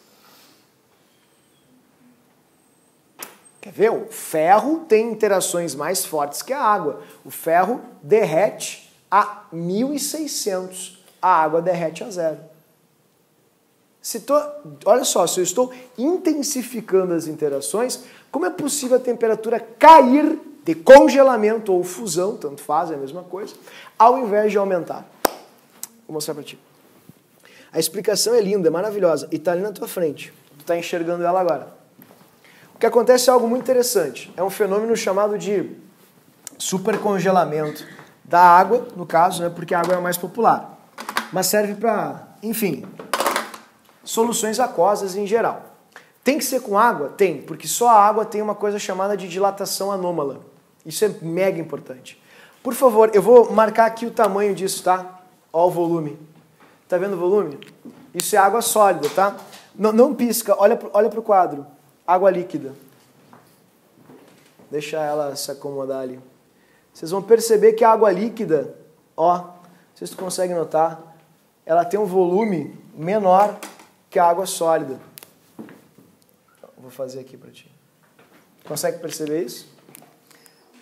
Quer ver? O ferro tem interações mais fortes que a água. O ferro derrete a 1.600. A água derrete a 0. Olha só, se eu estou intensificando as interações, como é possível a temperatura cair de congelamento ou fusão, tanto faz, é a mesma coisa, ao invés de aumentar? Vou mostrar para ti. A explicação é linda, é maravilhosa, e está ali na tua frente. Tu está enxergando ela agora. O que acontece é algo muito interessante. É um fenômeno chamado de supercongelamento da água, no caso, né, porque a água é a mais popular. Mas serve para, enfim, soluções aquosas em geral. Tem que ser com água? Tem, porque só a água tem uma coisa chamada de dilatação anômala. Isso é mega importante. Por favor, eu vou marcar aqui o tamanho disso, tá? Ó o volume. Tá vendo o volume? Isso é água sólida, tá? Não pisca, olha pro quadro. Água líquida. Deixa ela se acomodar ali. Vocês vão perceber que a água líquida, ó, não sei se tu consegue notar, ela tem um volume menor que a água sólida. Vou fazer aqui para ti. Consegue perceber isso?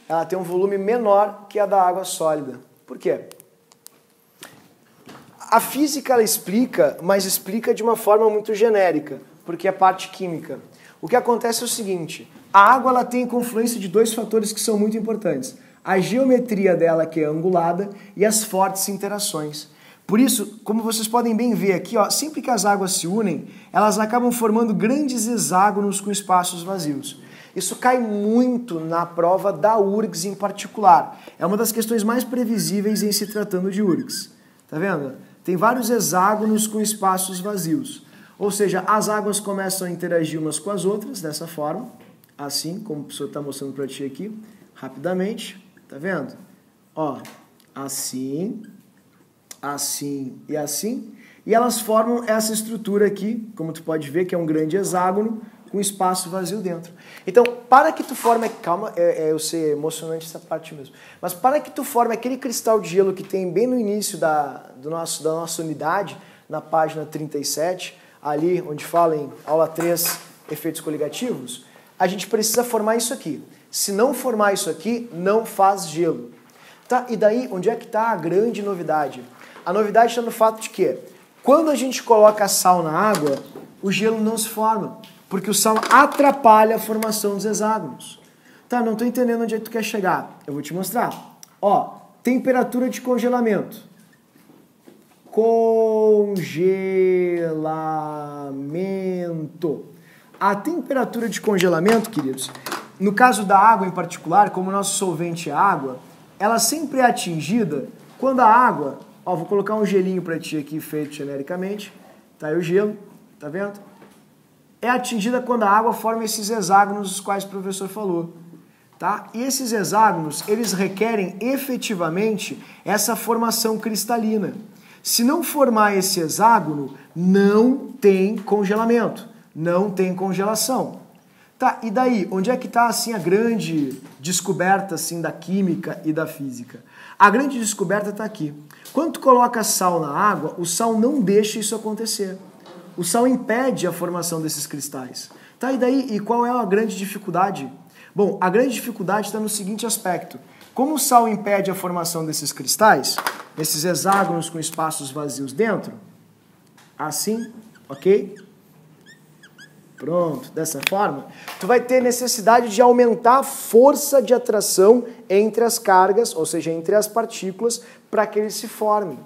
Ela tem um volume menor que a da água sólida. Por quê? A física ela explica, mas explica de uma forma muito genérica, porque é parte química. O que acontece é o seguinte, a água ela tem confluência de dois fatores que são muito importantes. A geometria dela, que é angulada, e as fortes interações. Por isso, como vocês podem bem ver aqui, ó, sempre que as águas se unem, elas acabam formando grandes hexágonos com espaços vazios. Isso cai muito na prova da URGS em particular. É uma das questões mais previsíveis em se tratando de URGS. Tá vendo? Tem vários hexágonos com espaços vazios. Ou seja, as águas começam a interagir umas com as outras, dessa forma, assim, como o professor está mostrando para ti aqui, rapidamente. Tá vendo? Ó, assim, assim e assim. E elas formam essa estrutura aqui, como tu pode ver, que é um grande hexágono com espaço vazio dentro. Então, para que tu forme... Calma, eu sei, é emocionante essa parte mesmo. Mas para que tu forme aquele cristal de gelo que tem bem no início da nossa unidade, na página 37, ali onde fala em aula 3, efeitos coligativos, a gente precisa formar isso aqui. Se não formar isso aqui, não faz gelo. Tá? E daí, onde é que está a grande novidade? A novidade está no fato de que, quando a gente coloca sal na água, o gelo não se forma, porque o sal atrapalha a formação dos hexágonos. Tá, não estou entendendo onde é que tu quer chegar. Eu vou te mostrar. Ó, temperatura de congelamento. Congelamento. A temperatura de congelamento, queridos, no caso da água em particular, como o nosso solvente é água, ela sempre é atingida quando a água... Ó, vou colocar um gelinho para ti aqui, feito genericamente. Tá aí o gelo, tá vendo? É atingida quando a água forma esses hexágonos dos quais o professor falou. Tá? E esses hexágonos, eles requerem efetivamente essa formação cristalina. Se não formar esse hexágono, não tem congelamento, não tem congelação. Tá, e daí, onde é que está assim a grande descoberta assim da química e da física? A grande descoberta está aqui. Quando tu coloca sal na água, o sal não deixa isso acontecer. O sal impede a formação desses cristais. Tá, e daí, e qual é a grande dificuldade? Bom, a grande dificuldade está no seguinte aspecto. Como o sal impede a formação desses cristais, esses hexágonos com espaços vazios dentro, assim, ok? Pronto, dessa forma, tu vai ter necessidade de aumentar a força de atração entre as cargas, ou seja, entre as partículas, para que eles se formem.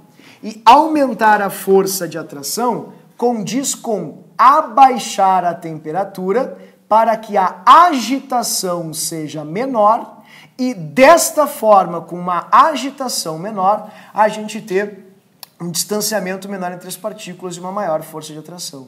E aumentar a força de atração condiz com abaixar a temperatura para que a agitação seja menor e desta forma, com uma agitação menor, a gente ter um distanciamento menor entre as partículas e uma maior força de atração.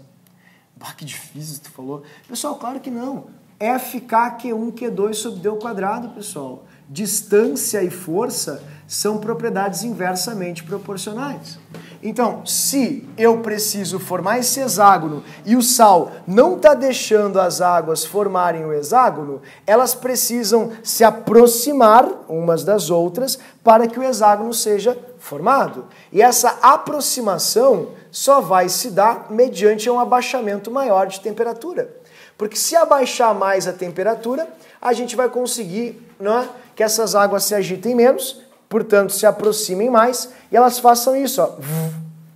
Ah, que difícil tu falou. Pessoal, claro que não. FK Q1 Q2 sobre D ao quadrado, pessoal. Distância e força são propriedades inversamente proporcionais. Então, se eu preciso formar esse hexágono e o sal não está deixando as águas formarem o hexágono, elas precisam se aproximar umas das outras para que o hexágono seja formado. E essa aproximação só vai se dar mediante um abaixamento maior de temperatura. Porque se abaixar mais a temperatura, a gente vai conseguir, né, que essas águas se agitem menos, portanto se aproximem mais e elas façam isso, ó,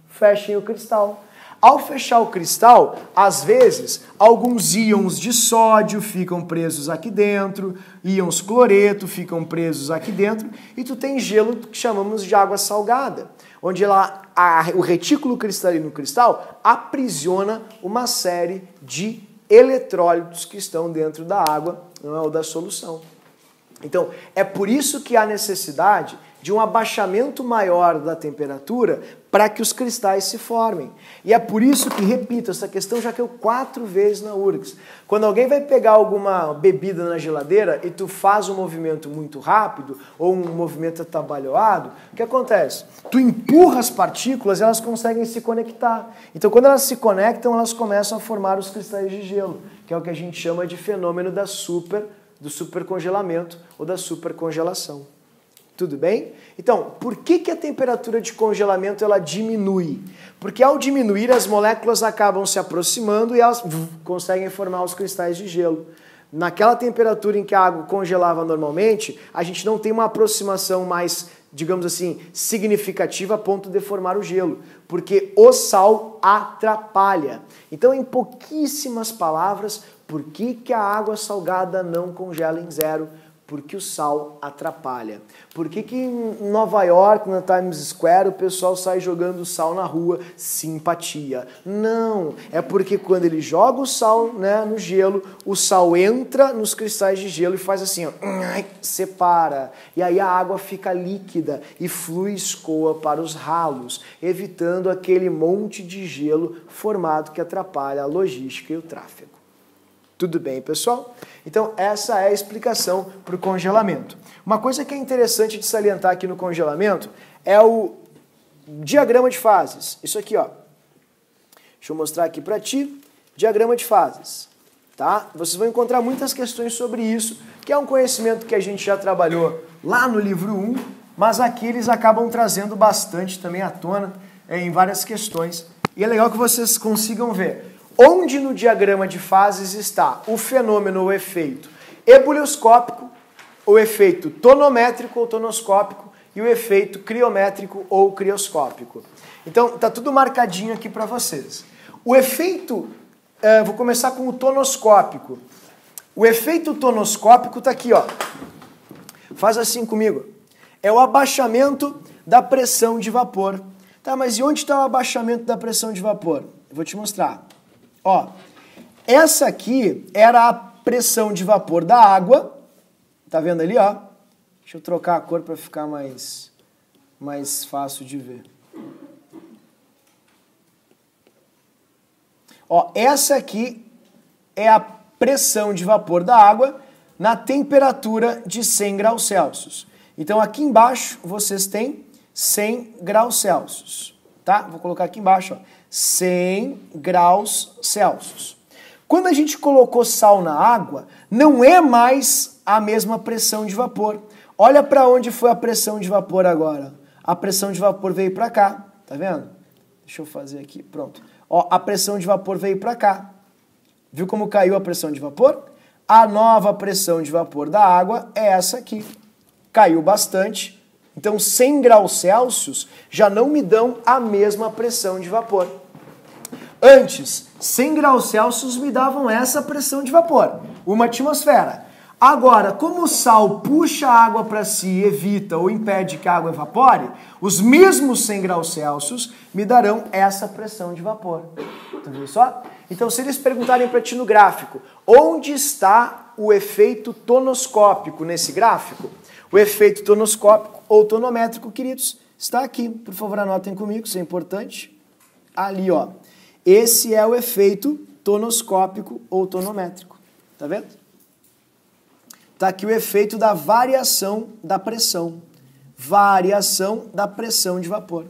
fechem o cristal. Ao fechar o cristal, às vezes, alguns íons de sódio ficam presos aqui dentro, íons cloreto ficam presos aqui dentro, e tu tem gelo que chamamos de água salgada, onde o retículo cristalino no cristal aprisiona uma série de eletrólitos que estão dentro da água, não é, ou da solução. Então, é por isso que há necessidade de um abaixamento maior da temperatura para que os cristais se formem. E é por isso que, repito, essa questão já caiu 4 vezes na URGS. Quando alguém vai pegar alguma bebida na geladeira e tu faz um movimento muito rápido ou um movimento atabalhoado, o que acontece? Tu empurra as partículas e elas conseguem se conectar. Então, quando elas se conectam, elas começam a formar os cristais de gelo, que é o que a gente chama de fenômeno do supercongelamento ou da supercongelação. Tudo bem? Então, por que a temperatura de congelamento ela diminui? Porque ao diminuir, as moléculas acabam se aproximando e elas conseguem formar os cristais de gelo. Naquela temperatura em que a água congelava normalmente, a gente não tem uma aproximação mais, digamos assim, significativa a ponto de formar o gelo, porque o sal atrapalha. Então, em pouquíssimas palavras, por que a água salgada não congela em zero? Porque o sal atrapalha. Por que em Nova York, na Times Square, o pessoal sai jogando sal na rua? Simpatia. Não, é porque quando ele joga o sal, né, no gelo, o sal entra nos cristais de gelo e faz assim, ó, separa. E aí a água fica líquida e flui e escoa para os ralos, evitando aquele monte de gelo formado que atrapalha a logística e o tráfego. Tudo bem, pessoal? Então, essa é a explicação para o congelamento. Uma coisa que é interessante de salientar aqui no congelamento é o diagrama de fases. Isso aqui, ó. Deixa eu mostrar aqui para ti. Diagrama de fases. Tá? Vocês vão encontrar muitas questões sobre isso, que é um conhecimento que a gente já trabalhou lá no livro 1, mas aqui eles acabam trazendo bastante também à tona em várias questões. E é legal que vocês consigam ver onde no diagrama de fases está o fenômeno ou efeito ebulioscópico, o efeito tonométrico ou tonoscópico e o efeito criométrico ou crioscópico. Então, tá tudo marcadinho aqui para vocês. O efeito, vou começar com o tonoscópico. O efeito tonoscópico tá aqui, ó. Faz assim comigo. É o abaixamento da pressão de vapor. Tá, mas e onde está o abaixamento da pressão de vapor? Eu vou te mostrar. Ó, essa aqui era a pressão de vapor da água, tá vendo ali, ó? Deixa eu trocar a cor para ficar mais fácil de ver. Ó, essa aqui é a pressão de vapor da água na temperatura de 100 graus Celsius. Então aqui embaixo vocês têm 100 graus Celsius, tá? Vou colocar aqui embaixo, ó. 100 graus Celsius. Quando a gente colocou sal na água, não é mais a mesma pressão de vapor. Olha para onde foi a pressão de vapor agora. A pressão de vapor veio para cá, tá vendo? Deixa eu fazer aqui, pronto. Ó, a pressão de vapor veio para cá. Viu como caiu a pressão de vapor? A nova pressão de vapor da água é essa aqui. Caiu bastante. Então, 100 graus Celsius já não me dão a mesma pressão de vapor. Antes, 100 graus Celsius me davam essa pressão de vapor, uma atmosfera. Agora, como o sal puxa a água para si, evita ou impede que a água evapore, os mesmos 100 graus Celsius me darão essa pressão de vapor. Tá vendo só? Então, se eles perguntarem para ti no gráfico, onde está o efeito tonoscópico nesse gráfico? O efeito tonoscópico ou tonométrico, queridos, está aqui. Por favor, anotem comigo, isso é importante. Ali, ó. Esse é o efeito tonoscópico ou tonométrico. Tá vendo? Está aqui o efeito da variação da pressão. variação da pressão de vapor.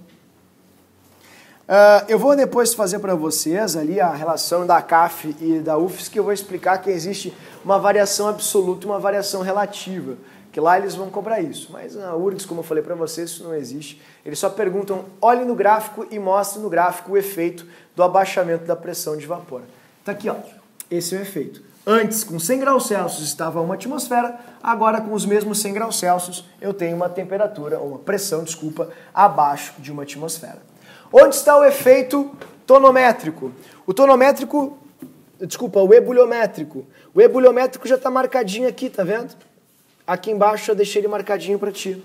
Eu vou depois fazer para vocês ali a relação da CAF e da UFSC, que eu vou explicar que existe uma variação absoluta e uma variação relativa, que lá eles vão cobrar isso. Mas na URGS, como eu falei para vocês, isso não existe. Eles só perguntam, olhe no gráfico e mostre no gráfico o efeito do abaixamento da pressão de vapor. Tá aqui, ó. Esse é o efeito. Antes, com 100 graus Celsius, estava uma atmosfera, agora com os mesmos 100 graus Celsius, eu tenho uma temperatura, ou uma pressão, desculpa, abaixo de uma atmosfera. Onde está o efeito tonométrico? O ebuliométrico. O ebuliométrico já está marcadinho aqui, tá vendo? Aqui embaixo eu deixei ele marcadinho para ti.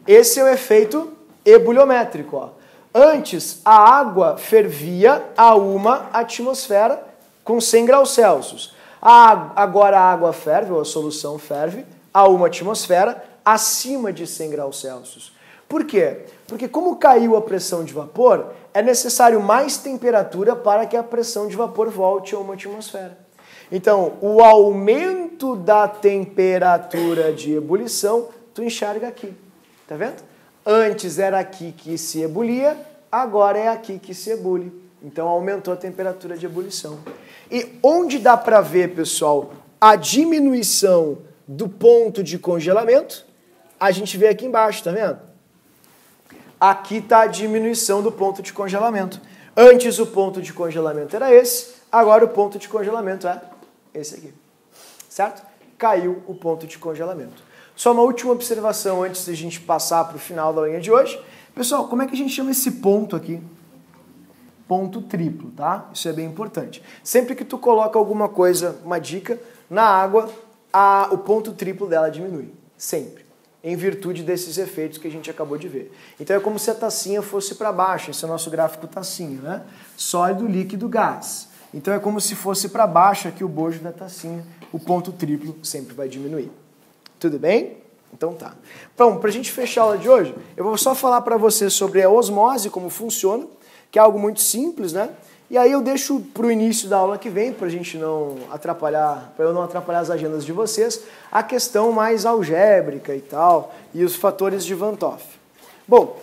Esse é o efeito ebuliométrico, ó. Antes, a água fervia a uma atmosfera com 100 graus Celsius. Agora a água ferve, ou a solução ferve, a uma atmosfera acima de 100 graus Celsius. Por quê? Porque como caiu a pressão de vapor, é necessário mais temperatura para que a pressão de vapor volte a uma atmosfera. Então, o aumento da temperatura de ebulição, tu enxerga aqui, tá vendo? Antes era aqui que se ebulia, agora é aqui que se ebule. Então, aumentou a temperatura de ebulição. E onde dá para ver, pessoal, a diminuição do ponto de congelamento, a gente vê aqui embaixo, tá vendo? Aqui está a diminuição do ponto de congelamento. Antes o ponto de congelamento era esse, agora o ponto de congelamento é esse aqui. Certo? Caiu o ponto de congelamento. Só uma última observação antes de a gente passar para o final da aulinha de hoje. Pessoal, como é que a gente chama esse ponto aqui? Ponto triplo, tá? Isso é bem importante. Sempre que tu coloca alguma coisa, uma dica, na água, o ponto triplo dela diminui. Sempre. Em virtude desses efeitos que a gente acabou de ver. Então é como se a tacinha fosse para baixo, esse é o nosso gráfico tacinha, né? Sólido, líquido, gás. Então é como se fosse para baixo aqui o bojo da tacinha, o ponto triplo sempre vai diminuir. Tudo bem? Então tá. Então, para a gente fechar a aula de hoje, eu vou só falar para vocês sobre a osmose, como funciona, que é algo muito simples, né? E aí eu deixo para o início da aula que vem, para a gente não atrapalhar, para eu não atrapalhar as agendas de vocês, a questão mais algébrica e tal, e os fatores de Van 't Hoff. Bom,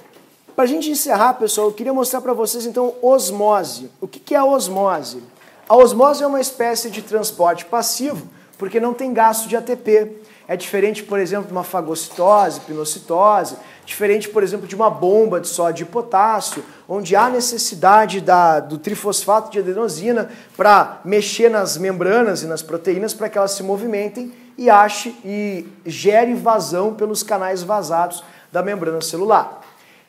para a gente encerrar, pessoal, eu queria mostrar para vocês, então, osmose. O que é a osmose? A osmose é uma espécie de transporte passivo, porque não tem gasto de ATP. É diferente, por exemplo, de uma fagocitose, pinocitose, diferente, por exemplo, de uma bomba de sódio e potássio, onde há necessidade do trifosfato de adenosina para mexer nas membranas e nas proteínas para que elas se movimentem e gere vazão pelos canais vazados da membrana celular.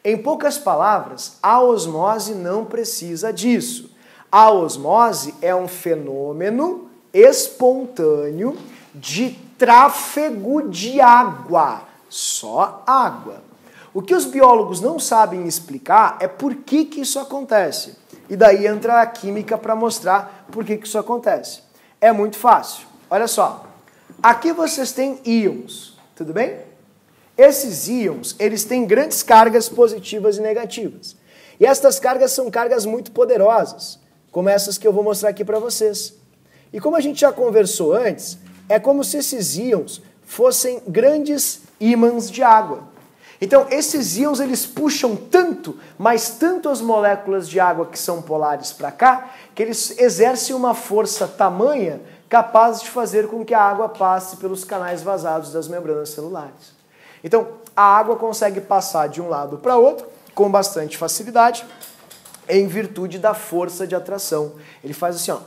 Em poucas palavras, a osmose não precisa disso. A osmose é um fenômeno espontâneo de tráfego de água, só água. O que os biólogos não sabem explicar é por que isso acontece. E daí entra a química para mostrar por que isso acontece. É muito fácil. Olha só. Aqui vocês têm íons, tudo bem? Esses íons, eles têm grandes cargas positivas e negativas. E estas cargas são cargas muito poderosas, como essas que eu vou mostrar aqui para vocês. E como a gente já conversou antes, é como se esses íons fossem grandes ímãs de água. Então, esses íons, eles puxam tanto, mas tanto as moléculas de água que são polares para cá, que eles exercem uma força tamanha capaz de fazer com que a água passe pelos canais vazados das membranas celulares. Então, a água consegue passar de um lado para outro com bastante facilidade, em virtude da força de atração. Ele faz assim, ó,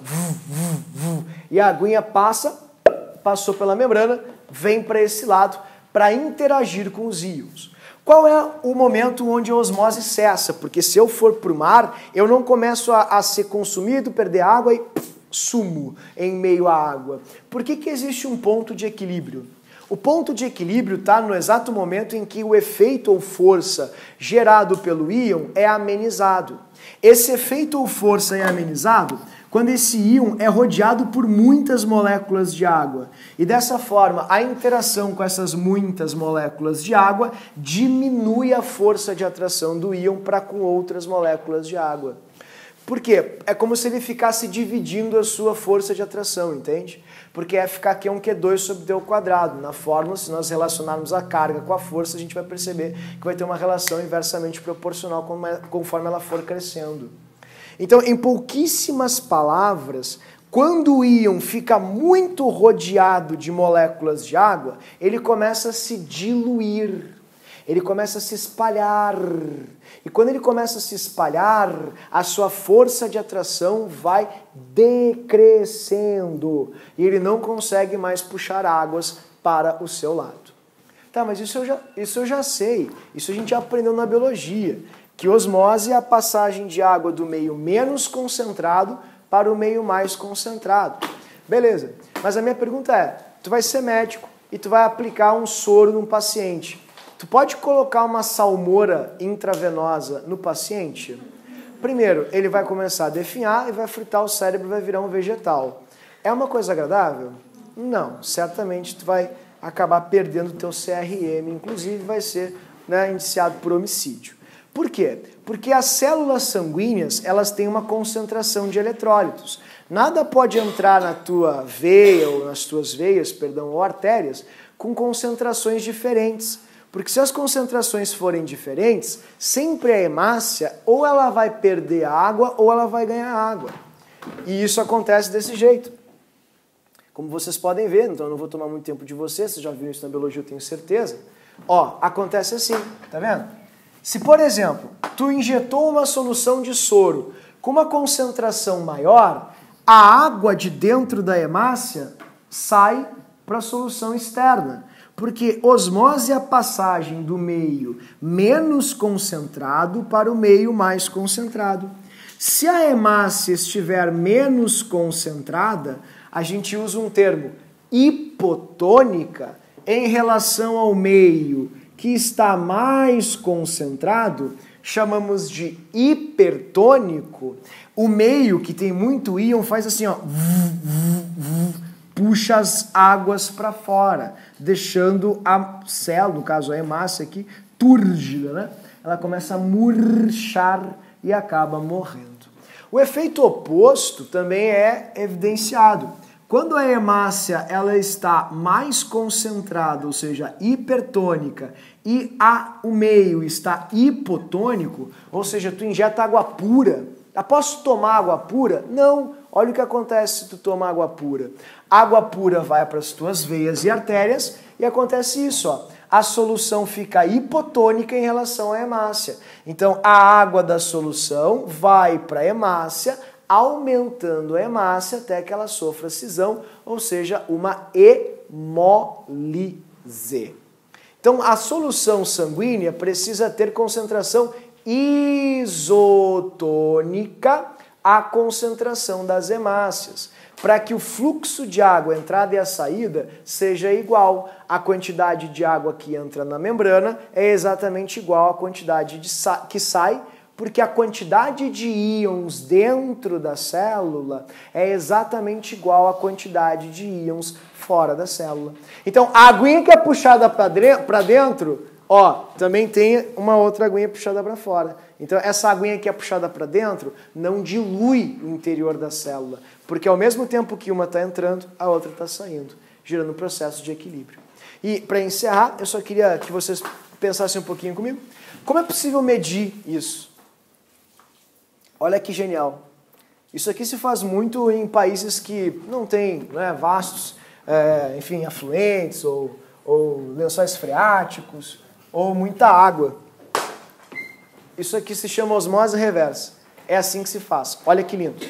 e a aguinha passou pela membrana, vem para esse lado para interagir com os íons. Qual é o momento onde a osmose cessa? Porque se eu for para o mar, eu não começo a ser consumido, perder água e sumo em meio à água. Por que existe um ponto de equilíbrio? O ponto de equilíbrio está no exato momento em que o efeito ou força gerado pelo íon é amenizado. Esse efeito ou força é amenizado quando esse íon é rodeado por muitas moléculas de água. E dessa forma, a interação com essas muitas moléculas de água diminui a força de atração do íon para com outras moléculas de água. Por quê? É como se ele ficasse dividindo a sua força de atração, entende? porque F fica Q é um Q2 sobre D ao quadrado. Na fórmula, se nós relacionarmos a carga com a força, a gente vai perceber que vai ter uma relação inversamente proporcional conforme ela for crescendo. Então, em pouquíssimas palavras, quando o íon fica muito rodeado de moléculas de água, ele começa a se diluir, ele começa a se espalhar. E quando ele começa a se espalhar, a sua força de atração vai decrescendo. E ele não consegue mais puxar águas para o seu lado. Tá, mas isso eu já sei. Isso a gente já aprendeu na biologia. Que osmose é a passagem de água do meio menos concentrado para o meio mais concentrado. Beleza. Mas a minha pergunta é, tu vai ser médico e tu vai aplicar um soro num paciente. Tu pode colocar uma salmoura intravenosa no paciente? Primeiro, ele vai começar a definhar e vai fritar o cérebro e vai virar um vegetal. É uma coisa agradável? Não. Certamente tu vai acabar perdendo o teu CRM, inclusive vai ser, né, indiciado por homicídio. Por quê? Porque as células sanguíneas, elas têm uma concentração de eletrólitos. Nada pode entrar na tua veia, ou nas tuas veias, perdão, ou artérias, com concentrações diferentes. Porque se as concentrações forem diferentes, sempre a hemácia, ou ela vai perder água, ou ela vai ganhar água. E isso acontece desse jeito. Como vocês podem ver, então eu não vou tomar muito tempo de vocês já viram isso na biologia, eu tenho certeza. Ó, acontece assim, tá vendo? Se, por exemplo, tu injetou uma solução de soro com uma concentração maior, a água de dentro da hemácia sai para a solução externa. Porque osmose é a passagem do meio menos concentrado para o meio mais concentrado. Se a hemácia estiver menos concentrada, a gente usa um termo hipotônica em relação ao meio que está mais concentrado, chamamos de hipertônico. O meio que tem muito íon faz assim, ó, puxa as águas para fora, deixando a célula, no caso a hemácia aqui, túrgida, né? Ela começa a murchar e acaba morrendo. O efeito oposto também é evidenciado. Quando a hemácia ela está mais concentrada, ou seja, hipertônica, e o meio está hipotônico, ou seja, tu injeta água pura. Posso tomar água pura? Não. Olha o que acontece se tu tomar água pura. Água pura vai para as tuas veias e artérias e acontece isso, ó. A solução fica hipotônica em relação à hemácia. Então, a água da solução vai para a hemácia, aumentando a hemácia até que ela sofra cisão, ou seja, uma hemólise. Então, a solução sanguínea precisa ter concentração isotônica à concentração das hemácias, para que o fluxo de água, a entrada e a saída, seja igual. A quantidade de água que entra na membrana é exatamente igual à quantidade que sai, porque a quantidade de íons dentro da célula é exatamente igual à quantidade de íons fora da célula. Então, a aguinha que é puxada para dentro, ó, também tem uma outra aguinha puxada para fora. Então, essa aguinha que é puxada para dentro não dilui o interior da célula, porque ao mesmo tempo que uma está entrando, a outra está saindo, gerando um processo de equilíbrio. E, para encerrar, eu só queria que vocês pensassem um pouquinho comigo. Como é possível medir isso? Olha que genial. Isso aqui se faz muito em países que não têm, né, vastos, enfim, afluentes ou lençóis freáticos ou muita água. Isso aqui se chama osmose reversa. É assim que se faz. Olha que lindo.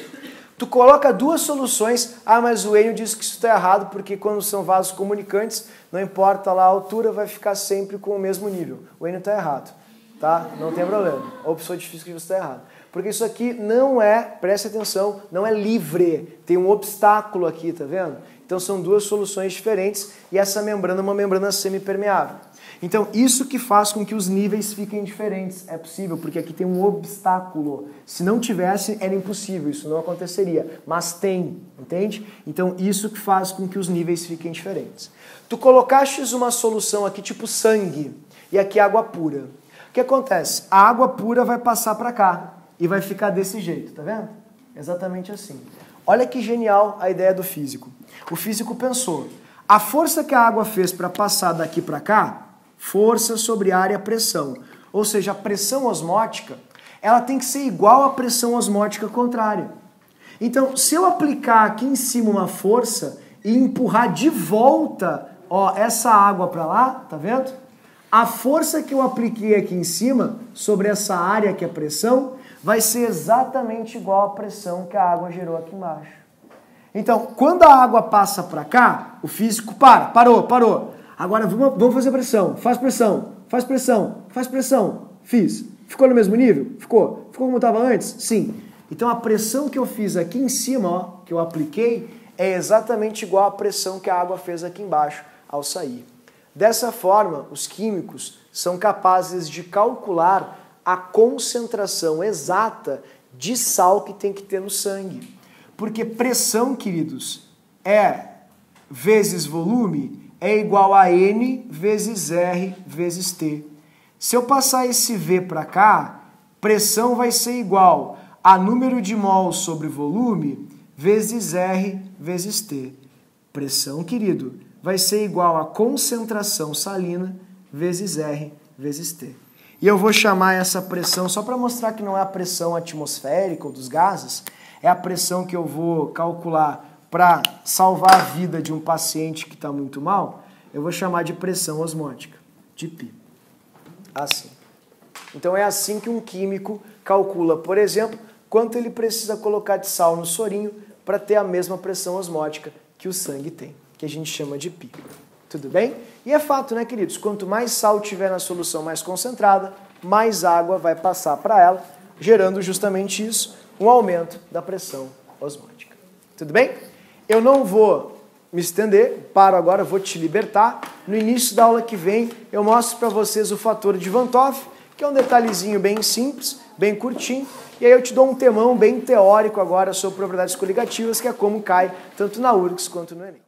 Tu coloca duas soluções. Ah, mas o Enio disse que isso está errado porque quando são vasos comunicantes, não importa lá a altura, vai ficar sempre com o mesmo nível. O Enio está errado. Tá? Não tem problema. A opção difícil que você está errado. Porque isso aqui não é, preste atenção, não é livre. Tem um obstáculo aqui, tá vendo? Então são duas soluções diferentes e essa membrana é uma membrana semipermeável. Então isso que faz com que os níveis fiquem diferentes. É possível, porque aqui tem um obstáculo. Se não tivesse, era impossível, isso não aconteceria. Mas tem, entende? Então isso que faz com que os níveis fiquem diferentes. Tu colocastes uma solução aqui tipo sangue e aqui água pura. O que acontece? A água pura vai passar para cá e vai ficar desse jeito, tá vendo? Exatamente assim. Olha que genial a ideia do físico. O físico pensou, a força que a água fez para passar daqui para cá, força sobre área pressão. Ou seja, a pressão osmótica, ela tem que ser igual à pressão osmótica contrária. Então, se eu aplicar aqui em cima uma força e empurrar de volta, ó, essa água para lá, tá vendo? A força que eu apliquei aqui em cima, sobre essa área que é pressão, vai ser exatamente igual à pressão que a água gerou aqui embaixo. Então, quando a água passa para cá, o físico parou. Agora vamos fazer pressão. Faz pressão, faz pressão, faz pressão. Fiz. Ficou no mesmo nível? Ficou. Ficou como estava antes? Sim. Então a pressão que eu fiz aqui em cima, ó, que eu apliquei, é exatamente igual à pressão que a água fez aqui embaixo ao sair. Dessa forma, os químicos são capazes de calcular a concentração exata de sal que tem que ter no sangue. Porque pressão, queridos, vezes volume é igual a N vezes R vezes T. Se eu passar esse V para cá, pressão vai ser igual a número de mols sobre volume vezes R vezes T. Pressão, querido, vai ser igual a concentração salina vezes R vezes T. E eu vou chamar essa pressão, só para mostrar que não é a pressão atmosférica ou dos gases, é a pressão que eu vou calcular para salvar a vida de um paciente que está muito mal, eu vou chamar de pressão osmótica, de π. Assim. Então é assim que um químico calcula, por exemplo, quanto ele precisa colocar de sal no sorinho para ter a mesma pressão osmótica que o sangue tem, que a gente chama de π. Tudo bem? E é fato, né, queridos? Quanto mais sal tiver na solução mais concentrada, mais água vai passar para ela, gerando justamente isso, um aumento da pressão osmótica. Tudo bem? Eu não vou me estender, paro agora, vou te libertar. No início da aula que vem, eu mostro para vocês o fator de Van 't Hoff, que é um detalhezinho bem simples, bem curtinho, e aí eu te dou um temão bem teórico agora sobre propriedades coligativas, que é como cai tanto na URGS quanto no Enem.